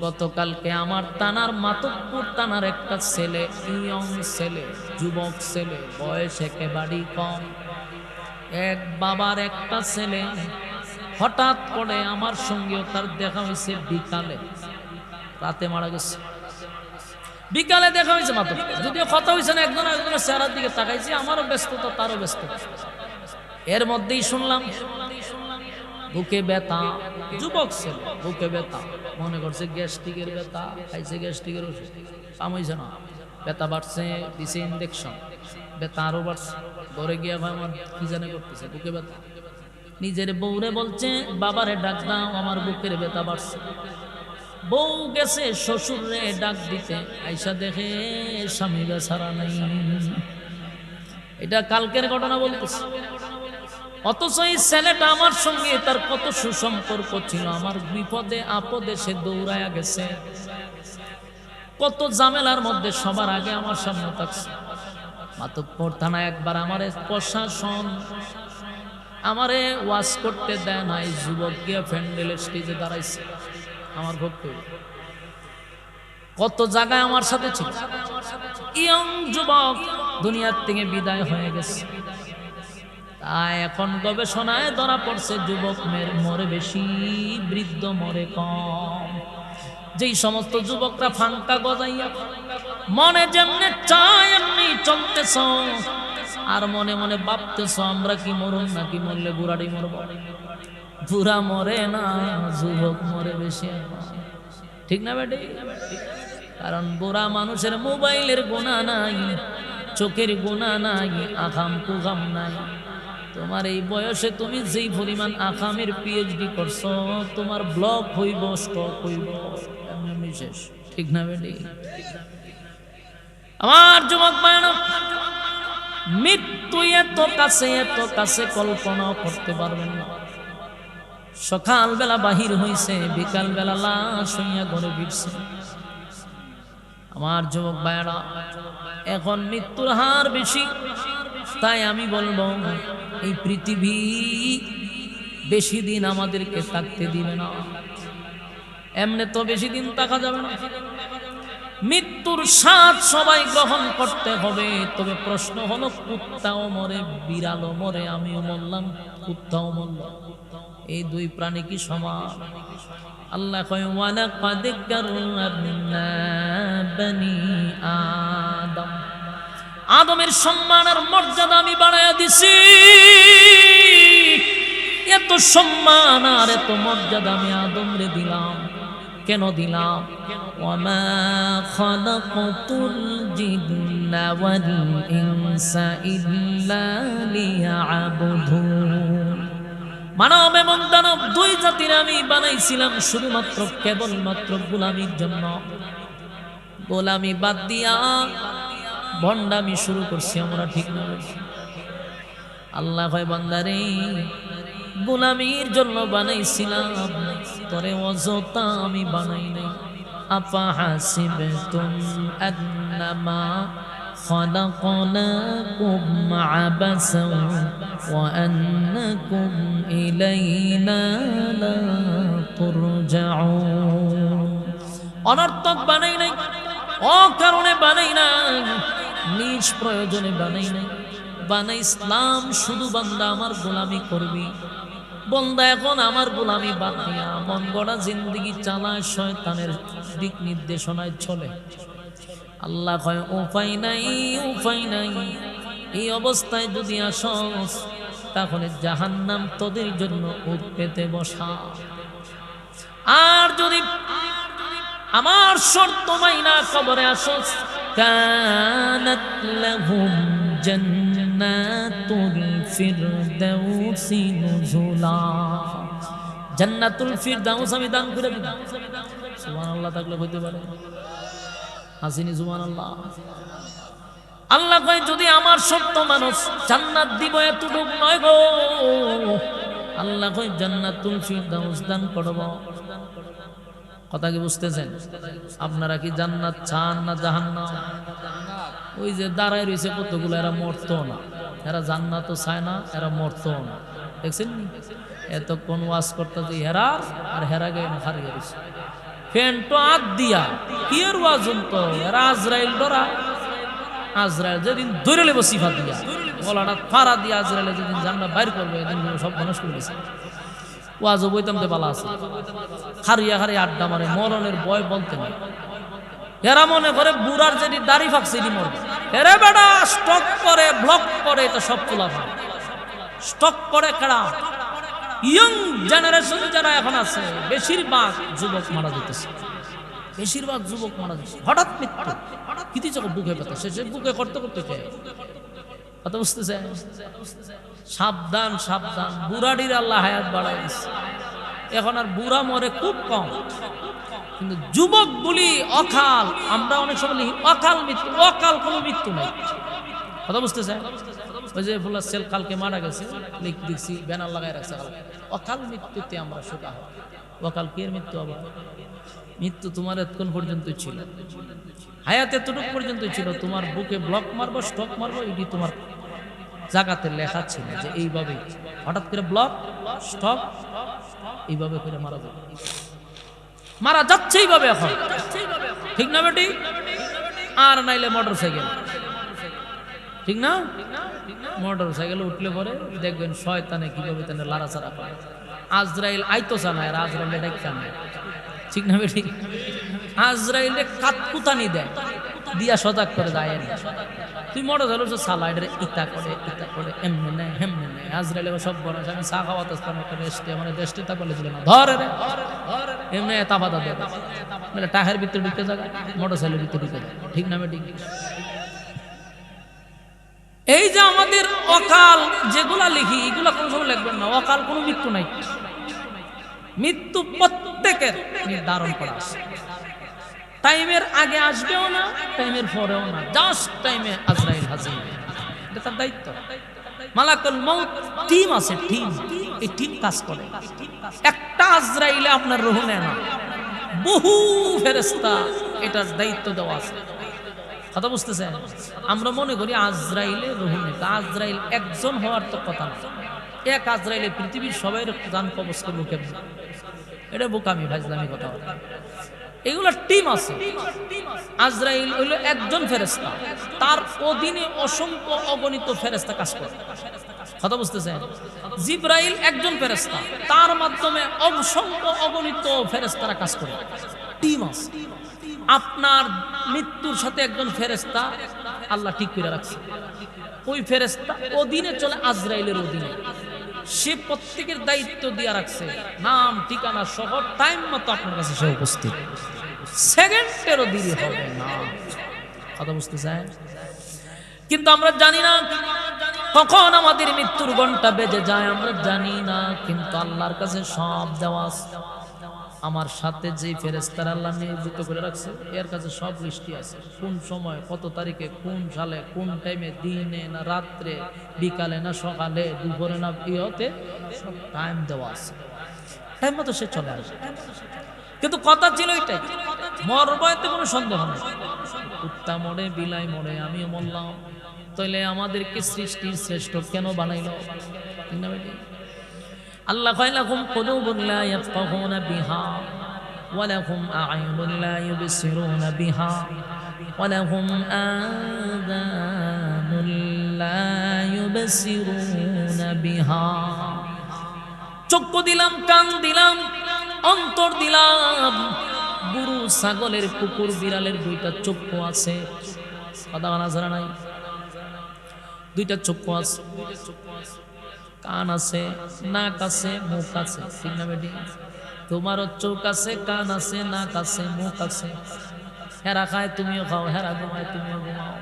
গতকালকে আমার থানার মাতব্বর থানার একটা ছেলে, ইয়ং ছেলে, যুবক ছেলে, বয়স একেবারেই কম, এক বাবার একটা ছেলে, হঠাৎ করে আমার সঙ্গেও তার দেখা হয়েছে বিকালে, রাতে মারা গেছে। বিকালে দেখা হয়েছে মাত্র, যদিও কথা হয়েছে না, একজন একজনের চেহারার দিকে তাকাইছি, আমারও ব্যস্ততা তারও ব্যস্ততা। এর মধ্যেই শুনলাম বুকে ব্যথা, যুবক ছেলে, বুকে ব্যথা, মনে করছে গ্যাস্ট্রিকের ব্যথা, খাইছে গ্যাস্ট্রিকের ওষুধ, কাম হয়েছে না, ব্যথা বাড়ছে, দিছে ইনজেকশন, ব্যথা আরো বাড়ছে। ঘরে গিয়ে আমার কি জানে করতেছে, বুকে ব্যথা। নিজের বউরে বলছে বাবারে ডাক দাও, আমার বুকের ব্যথা বাড়ছে। বউ গেছে শ্বশুরে ডাক দিতে, আইসা দেখে স্বামী বেচারা নাই। এটা কালকের ঘটনা বলতেছে। অথচ এই ছেলেটা আমার সঙ্গে তার কত সুসম্পর্ক ছিল, আমার বিপদে আপদে সে দৌড়ায়া গেছে, কত ঝামেলার মধ্যে সবার আগে আমার সামনে থাকছে। মাতব্বর থানা একবার আমারে প্রশাসন আমারে ওয়াজ করতে দেয় না, এই যুবক গিয়া প্যান্ডেলের স্টেজে দাঁড়াইছে আমার ভক্ত, কত জায়গায় আমার সাথে ছিল। ইয়ং যুবক দুনিয়ার থেকে বিদায় হয়ে গেছে। তাই এখন গবেষণায় ধরা পড়ছে যুবক মরে বেশি, বৃদ্ধ মরে কম। যেই সমস্ত যুবকরা ফাঙ্কা গজাইয়া মনে যেমনে চায় এমনি চলতেছ, আর মনে মনে ভাবতেছ আমরা কি মরুন নাকি মরলে বুড়াটি মরব। বুড়া মরে না, যুবক মরে বেশি, ঠিক না বেটি? কারণ বুড়া মানুষের মোবাইলের গুণা নাই, চোখের গুণা নাই, আখাম কুখাম নাই। তোমার এই বয়সে তুমি যেই পরিমাণ আখামের পিএইচডি করছো, তোমার ব্লক হইব, স্টক হইব, এমনি শেষ, ঠিক না বেটি? আমার যুবক ভাইরা, মৃত্যু এত কাছে কল্পনাও করতে পারবেন না। সকালবেলা বাহির হইছে, বিকালবেলা লাশ হইয়া ঘরে ফিরছে। আমার যুবক ভাইরা, এখন মৃত্যুর হার বেশি, তাই আমি বলবো এই পৃথিবী বেশি দিন আমাদেরকে থাকতে দিবে না। এমনি তো বেশি দিন থাকা যাবে না। মৃত্যুর স্বাদ সবাই গ্রহণ করতে হবে। তবে প্রশ্ন হলো, কুত্তাও মরে, বিড়ালও মরে, আমিও মরলাম, কুত্তাও মরল, এই দুই প্রাণী কি সমান? আল্লাহ কয়, ওয়ালাকাদ কাররামনা বনি আদম, আদমের সম্মান আর মর্যাদা আমি বাড়াইয়া দিছি। এত সম্মান আর এত মর্যাদা আমি আদমরে দিলাম। কেন দিলাম? ওয়ামা খালাকাতুল জিন্না ওয়াল ইনসা ইল্লা লিয়াবুদুন। মানব এবং দানব দুই জাতির আমি বানাইছিলাম শুধুমাত্র কেবলমাত্র গোলামির জন্য। গোলামি বাদ দিয়া ভণ্ডামি শুরু করছি আমরা, ঠিক না? আল্লাহ কয়, বান্দারে গোলামির জন্য বানাইছিলাম, তরে অযথা আমি বানাই নাই। আফা হাসিবতুম আন্নামা খালাকনাকুম আবাসাও ওয়া আন্নাকুম ইলাইনা লা তুরজাউন। অনর্থক বানাই নাই, অকারণে বানাই নাই, নিজ প্রয়োজনে বানাই নাই। বানাইছিলাম শুধু বান্দা আমার গোলামি করবি। বন্দা এখন আমার গোলামি বাদ দিয়া মন গড়া জিন্দেগি চালায়, শয়তানের দিক নির্দেশনায় চলে। আল্লাহ কয়, উপায় নাই, উপায় নাই। এই অবস্থায় যদি আসস, তাহলে জাহান্নাম তোদের জন্য উঠ পেতে বসা। আর যদি আমার শর্ত মাইনা কবরে আসস, কানাত লাহুম জান্নাতুল ফিরদাউসি নুজুলা। জান্নাতুল ফিরদাউস আমি দান করে দিলাম। সুবহানাল্লাহ থাকলে হইতে পারে, হাসিনি সুবহানাল্লাহ। আল্লাহ কয়, যদি আমার শর্ত মানুষ জান্নাত দিব এতটুক নয় গো। আল্লাহ কয়, জান্নাতুল ফিরদাউস দান করব। কথা কি বুঝতেছেন? আপনারা কি জান্নাত চান না জাহান্নাম? ওই যে দাঁড়ায় রয়েছে কতগুলো, এরা মরতো না, এরা জান্নাতও চায় না, এরা মরতো না। দেখছেন এতক্ষণ ওয়াজ করতে হেরার আর হেরা গে না হারিয়ে গেছে। ফ্যানটো আদ দিয়া কি এর ওয়াজ তো, এরা আজরাইল ডরা। আজরাইল যেদিন ধরে লেব সিফা দিয়া, গলাটা ফাড়া দিয়া আজরাইলে যেদিন জান্নাত বাইর করবে, এদিন সব মানুষ করে দিয়েছে। ওয়াজও বইতাম তে বালা আছে, খারিয়া খারিয়া আড্ডা মারে, মরণের ভয় বলতে নেই। এরা মনে করে বুড়ার যেটি দাড়ি ফাঁকছে এটি মরবে। এরে বেটা স্টক করে, ব্লক করে, এটা সব তোলা ভাব স্টক করে। কেডা? ইয়ং জেনারেশন যারা এখন আছে, বেশিরভাগ যুবক মারা যেতেছে, বেশিরভাগ যুবক মারা যাচ্ছে। হঠাৎ মৃত্যু, কিতি চোখ বুকে ব্যথা, সে বুকে করতে করতে চায়। কথা বুঝতেছে? সাবধান সাবধান, বুড়াডির আল্লাহ হায়াত বাড়াই দিচ্ছে। এখন আর বুড়া মরে খুব কম, কিন্তু যুবক গুলি অকাল। আমরা অনেক সময় লিখি অকাল মৃত্যু, অকাল কোনো মৃত্যু নাই। কথা বুঝতেছে? ওই যে ফুলার সেল কালকে মারা গেছে, দেখছি ব্যানার লাগাই রাখছে, অকাল মৃত্যুতে আমরা শোকা হয়। অকাল কে মৃত্যু? আবার মৃত্যু তোমার এতক্ষণ পর্যন্ত ছিল, হায়াত এতটুক পর্যন্ত ছিল। তোমার বুকে ব্লক মারবো, স্টক মারবো, এটি তোমার জায়গাতে লেখা ছিল যে এইভাবে হঠাৎ করে ব্লক স্টক এইভাবে করে মারা যাবে, মারা যাচ্ছে এইভাবে এখন, ঠিক না বেটি? আর নাইলে মোটর সাইকেল, ঠিক না? মোটর সাইকেলে উঠলে পরে দেখবেন শয়তানে কিভাবে তানে লাড়াচাড়া করে। আজরাইল আইতো জানায়, আজরাইল এটা জানায়, ঠিক না বেটি? আজরাইলে কাতকুতানি দেয়, দিয়া সজাগ করে দেয় না। তুই মোটর সাইকেল সালাইডের ইতা করে এমনি নেয় হেমনি নেয়। আজরাইলে সব বড় আমি চা খাওয়াতে রেস্টে, মানে রেস্টে তা করলে ছিল না, ধরে রে এমনি তাবাদা দেয়, মানে টাহের ভিতরে ঢুকে যায়, মোটর সাইকেলের ভিতরে ঢুকে যায়, ঠিক না বেটি? এই যে আমাদের অকাল যেগুলা লিখি, এগুলা কোনো সময় লিখবেন না। অকাল কোনো মৃত্যু নাই, মৃত্যু প্রত্যেকের নির্ধারণ করা আছে। টাইমের আগে আসবেও না, টাইমের পরেও না, জাস্ট টাইমে আজরাইল হাজির। এটা তার দায়িত্ব। মালাকুল মউত টিম আছে, টিম, এই টিম কাজ করে। একটা আজরাইলে আপনার রূহ নেয় না, বহু ফেরেশতা এটার দায়িত্ব দেওয়া আছে। কথা বুঝতেছেন? আমরা মনে করি আজরাইলে রূহ নেয়, আজরাইল একজন হওয়ার তো কথা না। এক আজরাইলে পৃথিবীর সবাই জান কবজ করবো কেমন? এটা বোকামি, ফাজলামি কথা। এগুলো টিম আছে। আজরাইল হইল একজন ফেরেশতা, তার অধীনে অসংখ্য অগণিত ফেরেশতা কাজ করে। কথা বুঝতেছেন? জিবরাইল একজন ফেরেশতা, তার মাধ্যমে অসংখ্য অগণিত ফেরেশতারা কাজ করে। টিম আছে। আপনার মৃত্যুর সাথে একজন ফেরেশতা আল্লাহ ঠিক করে রাখছে, ওই ফেরেশতা অধীনে চলে, আজরাইলের অধীনে। সে প্রত্যেকের দায়িত্ব দিয়ে রাখছে, নাম ঠিকানা সহ টাইম মতো আপনার কাছে সে উপস্থিত, সেকেন্ডেরও দেরি হবে না। কথা বুঝতে চায়? কিন্তু আমরা জানি না কখন আমাদের মৃত্যুর ঘন্টা বেজে যায়, আমরা জানি না। কিন্তু আল্লাহর কাছে সব দেওয়া আছে। আমার সাথে যে ফেরেশতারা আল্লাহ নিয়োজিত করে রাখছে, এর কাছে সব লিস্টই আছে। কোন সময়, কত তারিখে, কোন সালে, কোন টাইমে, দিনে না রাত্রে, বিকালে না সকালে, দুপুরে না ইহতে, সব টাইম দেওয়া আছে। টাইম মতো সে চলে আসে। কিন্তু কথা ছিল এটাই, মরবয়তে কোনো সন্দেহ নেই। কুত্তা মরে, বিলাই মরে, আমিও মরলাম, তাইলে আমাদেরকে সৃষ্টির শ্রেষ্ঠ কেন বানাইল? আল্লাহ কয় লাকুম কুলুবুন লা ইয়াফকাহুনা বিহা ওয়া লাকুম আ'য়ুনুন লা ইউবসিরুনা বিহা ওয়া লাকুম আযানুন লা ইউবসিরুনা বিহা। চক্ষু দিলাম, কান দিলাম, অন্তর দিলাম। গরু, ছাগলের, কুকুর, বিড়ালের দুইটা চক্ষু আছে, কথা বলা যারা নাই, দুইটা চক্ষু আছে, কান আছে, নাক আছে, মুখ আছে, ঠিক না বেটি? তোমারও চোখ আছে, কান আছে, নাক আছে, মুখ আছে। হেরা খায় তুমিও খাও, হেরা ঘুমায় তুমিও ঘুমাও।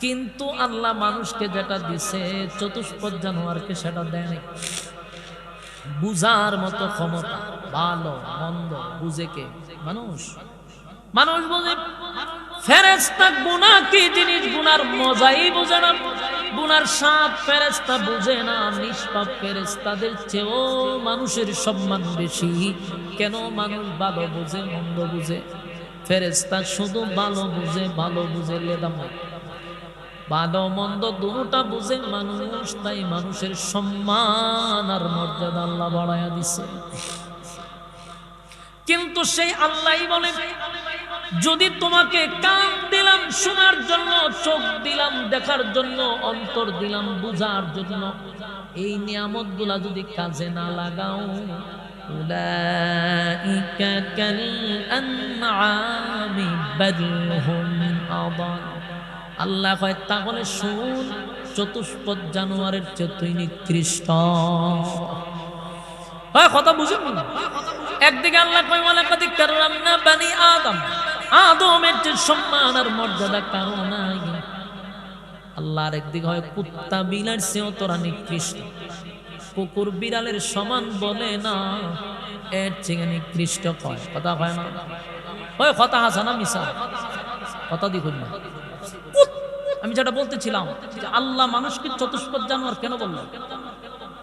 কিন্তু আল্লাহ মানুষকে যেটা দিছে, চতুষ্পদ জানোয়ারকে সেটা দেয় নাই। বুঝার মতো ক্ষমতা, ভালো মন্দ বুঝে কে? মানুষ। মানুষ বুঝে। ফেরেশতা গুনাহ কি জিনিস, গুনার মজাই বুঝে না, গুনার স্বাদ ফেরেশতা বুঝে না। নিষ্পাপ ফেরেশতাদের চেয়েও মানুষের সম্মান বেশি। কেন? মানুষ ভালো বুঝে, মন্দ বুঝে। ফেরেশতা শুধু ভালো বুঝে, ভালো বুঝে লেদাময়, ভালো মন্দ দুটোটা বুঝে মানুষ। তাই মানুষের সম্মান আর মর্যাদা আল্লাহ বাড়ায়া দিছে। কিন্তু সেই আল্লাহই বলে, যদি তোমাকে কান দিলাম শোনার জন্য, চোখ দিলাম দেখার জন্য, অন্তর দিলাম বুঝার জন্য, এই নিয়ামতগুলা যদি কাজে না লাগাও, উলাইকা কাল আনআমি বাল হুম আদাল। আল্লাহ কয় তাহলে শুন, চতুষ্পদ জানোয়ারের চেয়ে তুই নিকৃষ্ট। কথা বুঝুন। একদিকে আল্লাহ কয় ওয়ালাকাদ কাররামনা বানি আদম, আদমের যে সম্মান আর মর্যাদা কারো নাই। আল্লাহর একদিকে হয় কুত্তা বিড়ালের চেয়েও তোরা নিকৃষ্ট। কুকুর বিড়ালের সমান বলে না, এর চেয়ে নিকৃষ্ট কয়। কথা হয় না? ওই কথা হাসানা মিশা কথা দেখুন না। আমি যেটা বলতেছিলাম, আল্লাহ মানুষকে চতুষ্পদ জানোয়ার কেন বললেন?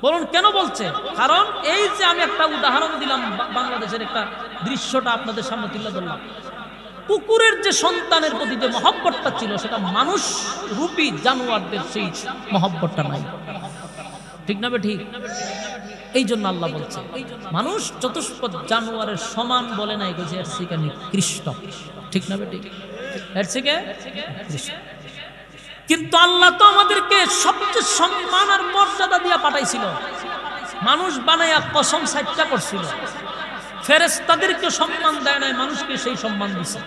বলুন কেন বলছে? কারণ এই যে আমি একটা উদাহরণ দিলাম, বাংলাদেশের একটা দৃশ্যটা আপনাদের সামনে তুলে ধরলাম। কুকুরের যে সন্তানের প্রতি যে মহব্বতটা ছিল, সেটা মানুষ রূপী জানোয়ারদের সেই মহব্বতটা নাই। ঠিক না? ঠিক। এই জন্য আল্লাহ বলছে মানুষ চতুষ্পদ জানোয়ারের সমান বলে নাই, বলছে এর থেকে নিকৃষ্ট। ঠিক না? ঠিক। এর থেকে নিকৃষ্ট। কিন্তু আল্লাহ তো আমাদেরকে সবচেয়ে সম্মান আর মর্যাদা দিয়ে পাঠাইছিল। মানুষ বানাইয়া কসম সাইটটা করছিল। ফেরেশতাদেরকে সম্মান দেয় নাই, মানুষকে সেই সম্মান দিছে।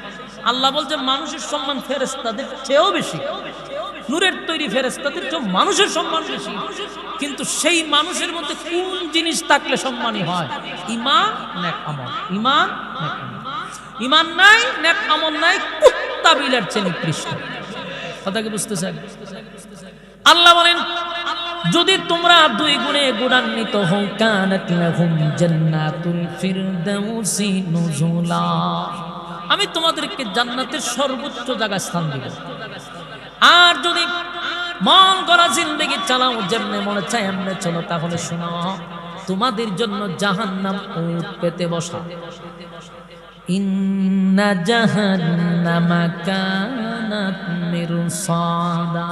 আল্লাহ বলছে মানুষের সম্মান ফেরেশতাদের চেয়েও বেশি। নূরের তৈরি ফেরেশতাদের চেয়েও মানুষের সম্মান বেশি। কিন্তু সেই মানুষের মধ্যে কোন জিনিস থাকলে সম্মানী হয়? ঈমান, নেক আমল। ঈমান, নেক আমল। ঈমান নাই, নেক আমল নাই, কুত্তা বিলের চেয়ে নিকৃষ্ট। কথা কি বুঝতেছেন? আল্লাহ বলেন, যদি তোমরা দুই গুণে গুণান্বিত হও, কানাত লাহুম জান্নাতুল ফিরদাউসি নুজুলা, আমি তোমাদেরকে জান্নাতের সর্বোচ্চ জায়গায় স্থান দিব। আর যদি মন করা জিন্দেগি চালাও, যেমনে মনে চায় এমনে চলো। তাহলে শোনো, তোমাদের জন্য জাহান্নাম উট পেতে বসা। ইন্না জাহান্নামা কানাত মিরসাদা,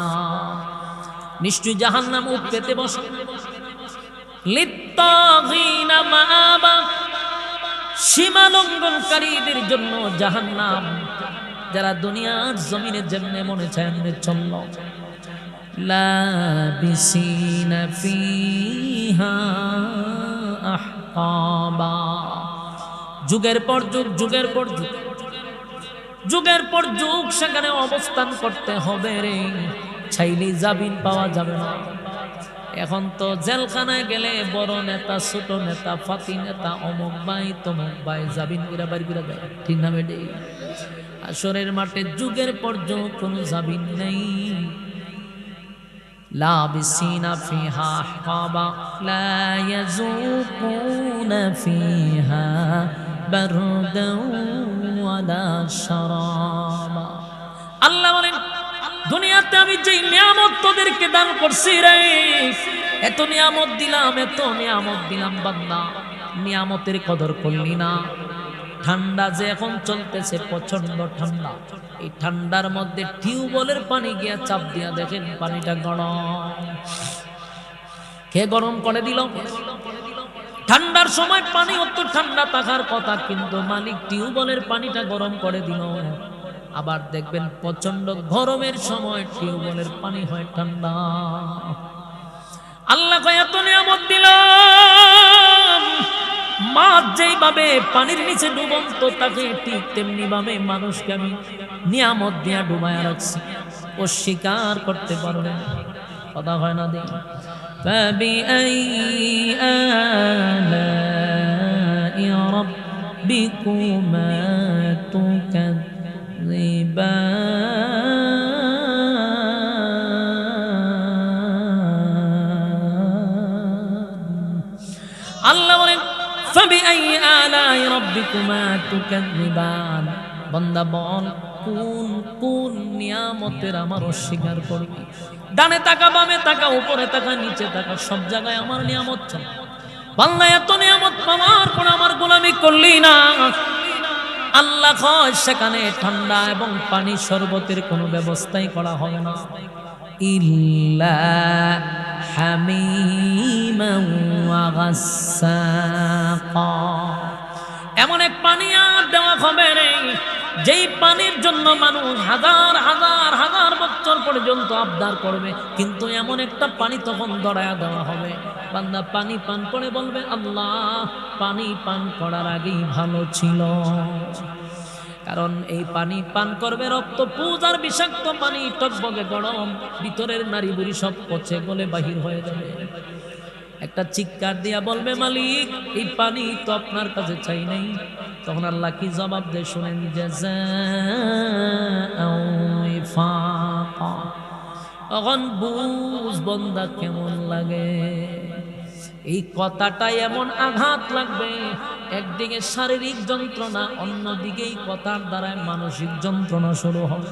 নিশ্চয় জাহান্নাম উট পেতে বসা। লিত্তাগিনা মাআবা, সীমা লঙ্ঘনকারীদের জন্য জাহান্নাম, যারা দুনিয়ার জমিনে যেমনে মনে চায় এমনে চলল। লাবিসিনা ফিহা আহকাবা, যুগের পর যুগ, যুগের পর যুগ, যুগের পর যুগ সেখানে অবস্থান করতে হবে রে। চাইলেই জামিন পাওয়া যাবে না। এখন তো জেলখানায় গেলে বড় নেতা, ছোট নেতা, ফাতি নেতা, অমুক ভাই তমুক ভাই জামিন করে বাড়ি করে দেয়, ঠিক না বেডে? আসরের মাঠে যুগের পর যুগ কোনো জামিন নেই। লাবিসিনা ফিহা আহকাবা লা ইয়াযুকুনা ফিহা বারদাও ওয়ালা শারাবা। আল্লাহ বলেন, দুনিয়াতে আমি যেই নিয়ামত তোদেরকে দান করছি রে, এত নিয়ামত দিলাম, এত নিয়ামত দিলাম, বান্দা নিয়ামতের কদর করলি না। ঠান্ডা যে এখন চলতেছে, প্রচন্ড ঠান্ডা, এই ঠান্ডার মধ্যে টিউবওয়েলের পানি গিয়া চাপ দিয়া দেখেন পানিটা গরম। কে গরম করে দিল? ঠান্ডার সময় পানি অত ঠান্ডা থাকার কথা, কিন্তু মালিক টিউবওয়েলের পানিটা গরম করে দিল। আবার দেখবেন প্রচন্ড গরমের সময় টিউবওয়েলের পানি হয় ঠান্ডা। আল্লাহ কয় এত নিয়ামত দিলাম, মাছ যেইভাবে পানির নিচে ডুবন্ত থাকে, ঠিক তেমনি ভাবে মানুষকে আমি নিয়ামত দিয়া ডুবায়া রাখছি। ও স্বীকার করতে পারবে না, কথা হয় না দিন। فبأي آلاء ربكما تكذبان আল্লাহ বলেন فبأي آلاء ربكما تكذبان, বান্দা বল কোন কোন নিয়ামতের আমার অস্বীকার করবি? ডানে তাকা, বামে তাকা, উপরে তাকা, নিচে তাকা, সব জায়গায় আমার নিয়ামত চলে। বান্দা এত নিয়ামত পাওয়ার পর আমার গোলামি করলি না। আল্লাহ কয় সেখানে ঠান্ডা এবং পানি শরবতের কোনো ব্যবস্থাই করা হবে না। ইল্লা হামিমান ওয়া গাসসাকা, এমন এক পানি আর দেওয়া হবে রে, যেই পানির জন্য মানুষ হাজার হাজার হাজার বছর পর্যন্ত আবদার করবে, কিন্তু এমন একটা পানি তখন দড়ায়া দেওয়া হবে। বান্দা পানি পান করে বলবে, আল্লাহ পানি পান করার আগেই ভালো ছিল। কারণ এই পানি পান করবে রক্ত পূজার বিষাক্ত পানি, টকবগে গরম, ভিতরের নারী বুড়ি সব পচে গলে বাহির হয়ে যাবে। একটা চিৎকার দিয়া বলবে, মালিক এই পানি তো আপনার কাছে চাই নাই। তখন আল্লাহ কি জবাব দেয় শুনেন, তখন বুঝ বন্দা কেমন লাগে। এই কথাটা এমন আঘাত লাগবে, একদিকে শারীরিক যন্ত্রণা, অন্যদিকে এই কথার দ্বারায় মানসিক যন্ত্রণা শুরু হবে।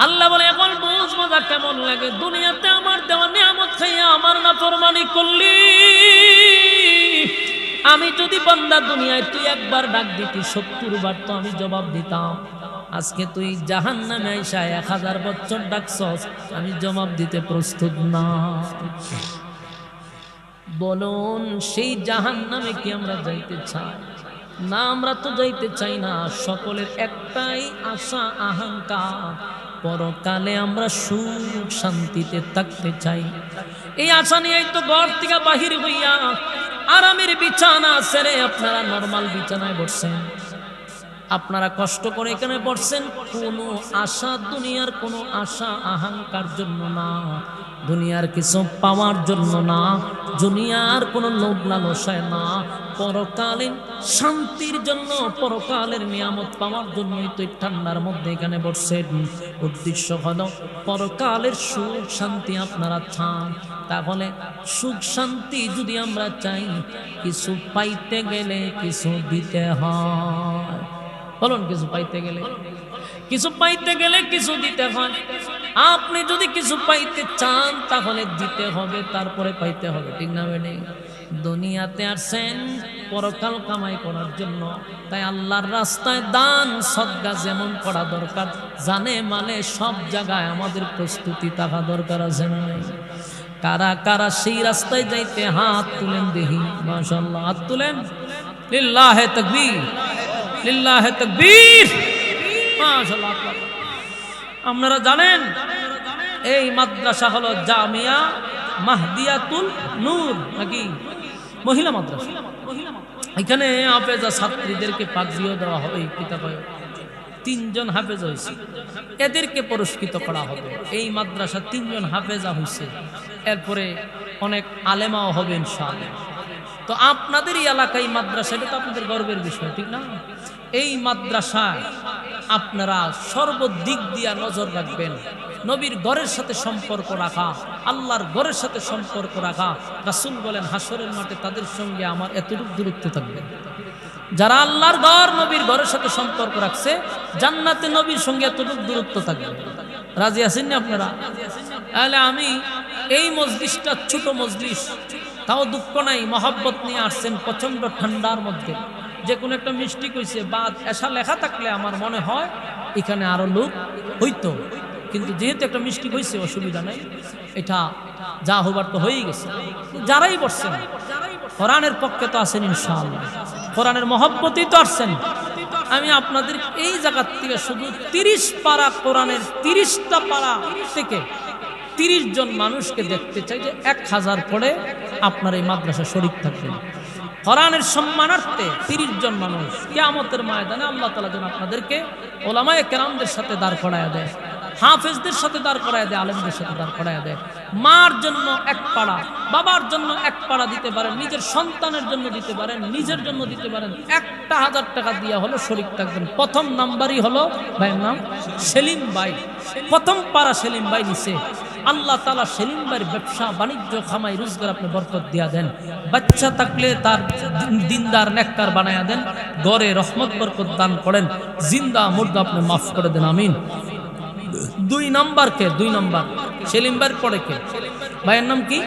আল্লাহ বলে এখন বুঝ মজা কেমন লাগে, দুনিয়াতে আমার দেওয়া নিয়ামত খাইয়া আমার নাফরমানি করলি। আমি যদি বান্দা দুনিয়ায় তুই একবার ডাক দিতি, 70 বার তো আমি জবাব দিতাম। আজকে তুই জাহান্নামে আইসা 1000 বছর ডাকছস, আমি জবাব দিতে প্রস্তুত না। বলুন সেই জাহান্নামে কি আমরা যাইতে চাই? না, আমরা তো যাইতে চাই না। সকলের একটাই আশা আকাঙ্ক্ষা, পরকালে আমরা সুখ শান্তিতে থাকতে চাই। এই আশা নিয়েই তো ঘর থেকে বাহির হইয়া আরামের বিছানা ছেড়ে আপনারা নরমাল বিছানায় বসছেন। আপনারা কষ্ট করে এখানে বসছেন, কোনো আশা, দুনিয়ার কোনো আশা আকাঙ্ক্ষার জন্য না, দুনিয়ার কিছু পাওয়ার জন্য না, দুনিয়ার কোনো লোভ লালসায় না, পরকালীন শান্তির জন্য, পরকালের নিয়ামত পাওয়ার জন্যই তো ঠান্ডার মধ্যে এখানে বসছেন। উদ্দেশ্য হলো পরকালের সুখ শান্তি আপনারা চান। তাহলে সুখ শান্তি যদি আমরা চাই, কিছু পাইতে গেলে কিছু দিতে হয়। বলুন, কিছু পাইতে গেলে কিছু দিতে হয়। আপনি যদি কিছু পাইতে চান তাহলে দিতে হবে, তারপরে পাইতে হবে, ঠিক না বেনে? দুনিয়াতে আসছেন পরকাল কামাই করার জন্য, তাই আল্লাহর রাস্তায় দান সদকা যেমন করা দরকার, জানে মানে সব জায়গায় আমাদের প্রস্তুতি থাকা দরকার আছে না নাই? কারা কারা সেই রাস্তায় যাইতে হাত তুলেন দেখি, মাশাআল্লাহ, হাত তুলেন। লিল্লাহে তাকবীর, লিল্লাহে তাকবীর, মাশাআল্লাহ। আপনারা জানেন এই মাদ্রাসা হলো জামিয়া মাহদিয়াতুল নূর, নাকি মহিলা মাদ্রাসা। এখানে হাফেজা ছাত্রীদেরকে পাগড়িও দেওয়া হবে, কিতাব 3 জন হাফেজ হয়েছে, এদেরকে পুরস্কৃত করা হবে। এই মাদ্রাসা 3 জন হাফেজা হয়েছে, এরপরে অনেক আলেমাও হবে ইনশাআল্লাহ। তো আপনাদের এই এলাকায় মাদ্রাসা, এটা তো আপনাদের গর্বের বিষয়, ঠিক না? এই মাদ্রাসায় আপনারা সর্বদিক দিয়া নজর রাখবেন। নবীর ঘরের সাথে সম্পর্ক রাখা, আল্লাহর ঘরের সাথে সম্পর্ক রাখা। রাসূল বলেন হাসরের মাঠে তাদের সঙ্গে আমার এতটুকু দূরত্ব থাকবে। যারা আল্লাহর ঘর নবীর ঘরের সাথে সম্পর্ক রাখছে, জান্নাতে নবীর সঙ্গে এতটুকু দূরত্ব থাকবে। রাজি আছেন না আপনারা? তাহলে আমি এই মজলিসটা ছোট মজলিস, তাও দুঃখ নাই, মহব্বত নিয়ে আসছেন প্রচন্ড ঠান্ডার মধ্যে। যে কোনো একটা মিষ্টি কইছে বাদ এসা লেখা থাকলে আমার মনে হয় এখানে আরো লোক হইতো, কিন্তু যেহেতু একটা মিষ্টি কইছে অসুবিধা নাই, এটা যা হবার তো হয়েই গেছে। যারাই বসছেন কোরআনের পক্ষে তো আছেন ইনশাআল্লাহ, কোরআনের মহব্বতেই তো আসছেন। আমি আপনাদের এই জায়গা থেকে শুধু 30 পারা কোরআনের 30টা পারা থেকে 30 জন মানুষকে দেখতে চাই যে 1000 পড়ে আপনার এই মাদ্রাসা শরীক থাকবেন। কোরআনের সম্মানার্থে 30 জন মানুষ কিয়ামতের ময়দানে আল্লাহ তাআলা যেন আপনাদেরকে ওলামায়ে কেরামদের সাথে দাঁড় করায় দেয়, হাফেজদের সাথে দাঁড় করায় দেয়, আলেমদের সাথে দাঁড় করায় দেয়। মার জন্য 1 পাড়া, বাবার জন্য 1 পাড়া দিতে পারেন, নিজের সন্তানের জন্য দিতে পারেন, নিজের জন্য দিতে পারেন। 1000 টাকা দিয়া হলো শরীক থাকবেন। প্রথম নাম্বারই হলো ভাইয়ের নাম সেলিম ভাই, প্রথম পাড়া সেলিম ভাই নিছে। আল্লাহ তাআলা সেলিম ভাইয়ের ব্যবসা বাণিজ্য খামাই রোজগার আপনি বরকত দিয়া দেন। বাচ্চা থাকলে তার দিনদার নেককার বানায়া দেন, ঘরে রহমত বরকত দান করেন, জিন্দা মুর্দা আপনি মাফ করে দেন, আমিন। 2 নাম্বার কে? 2 নাম্বার সেলিম ভাইয়ের পরে কে? ভাইয়ের নাম কি?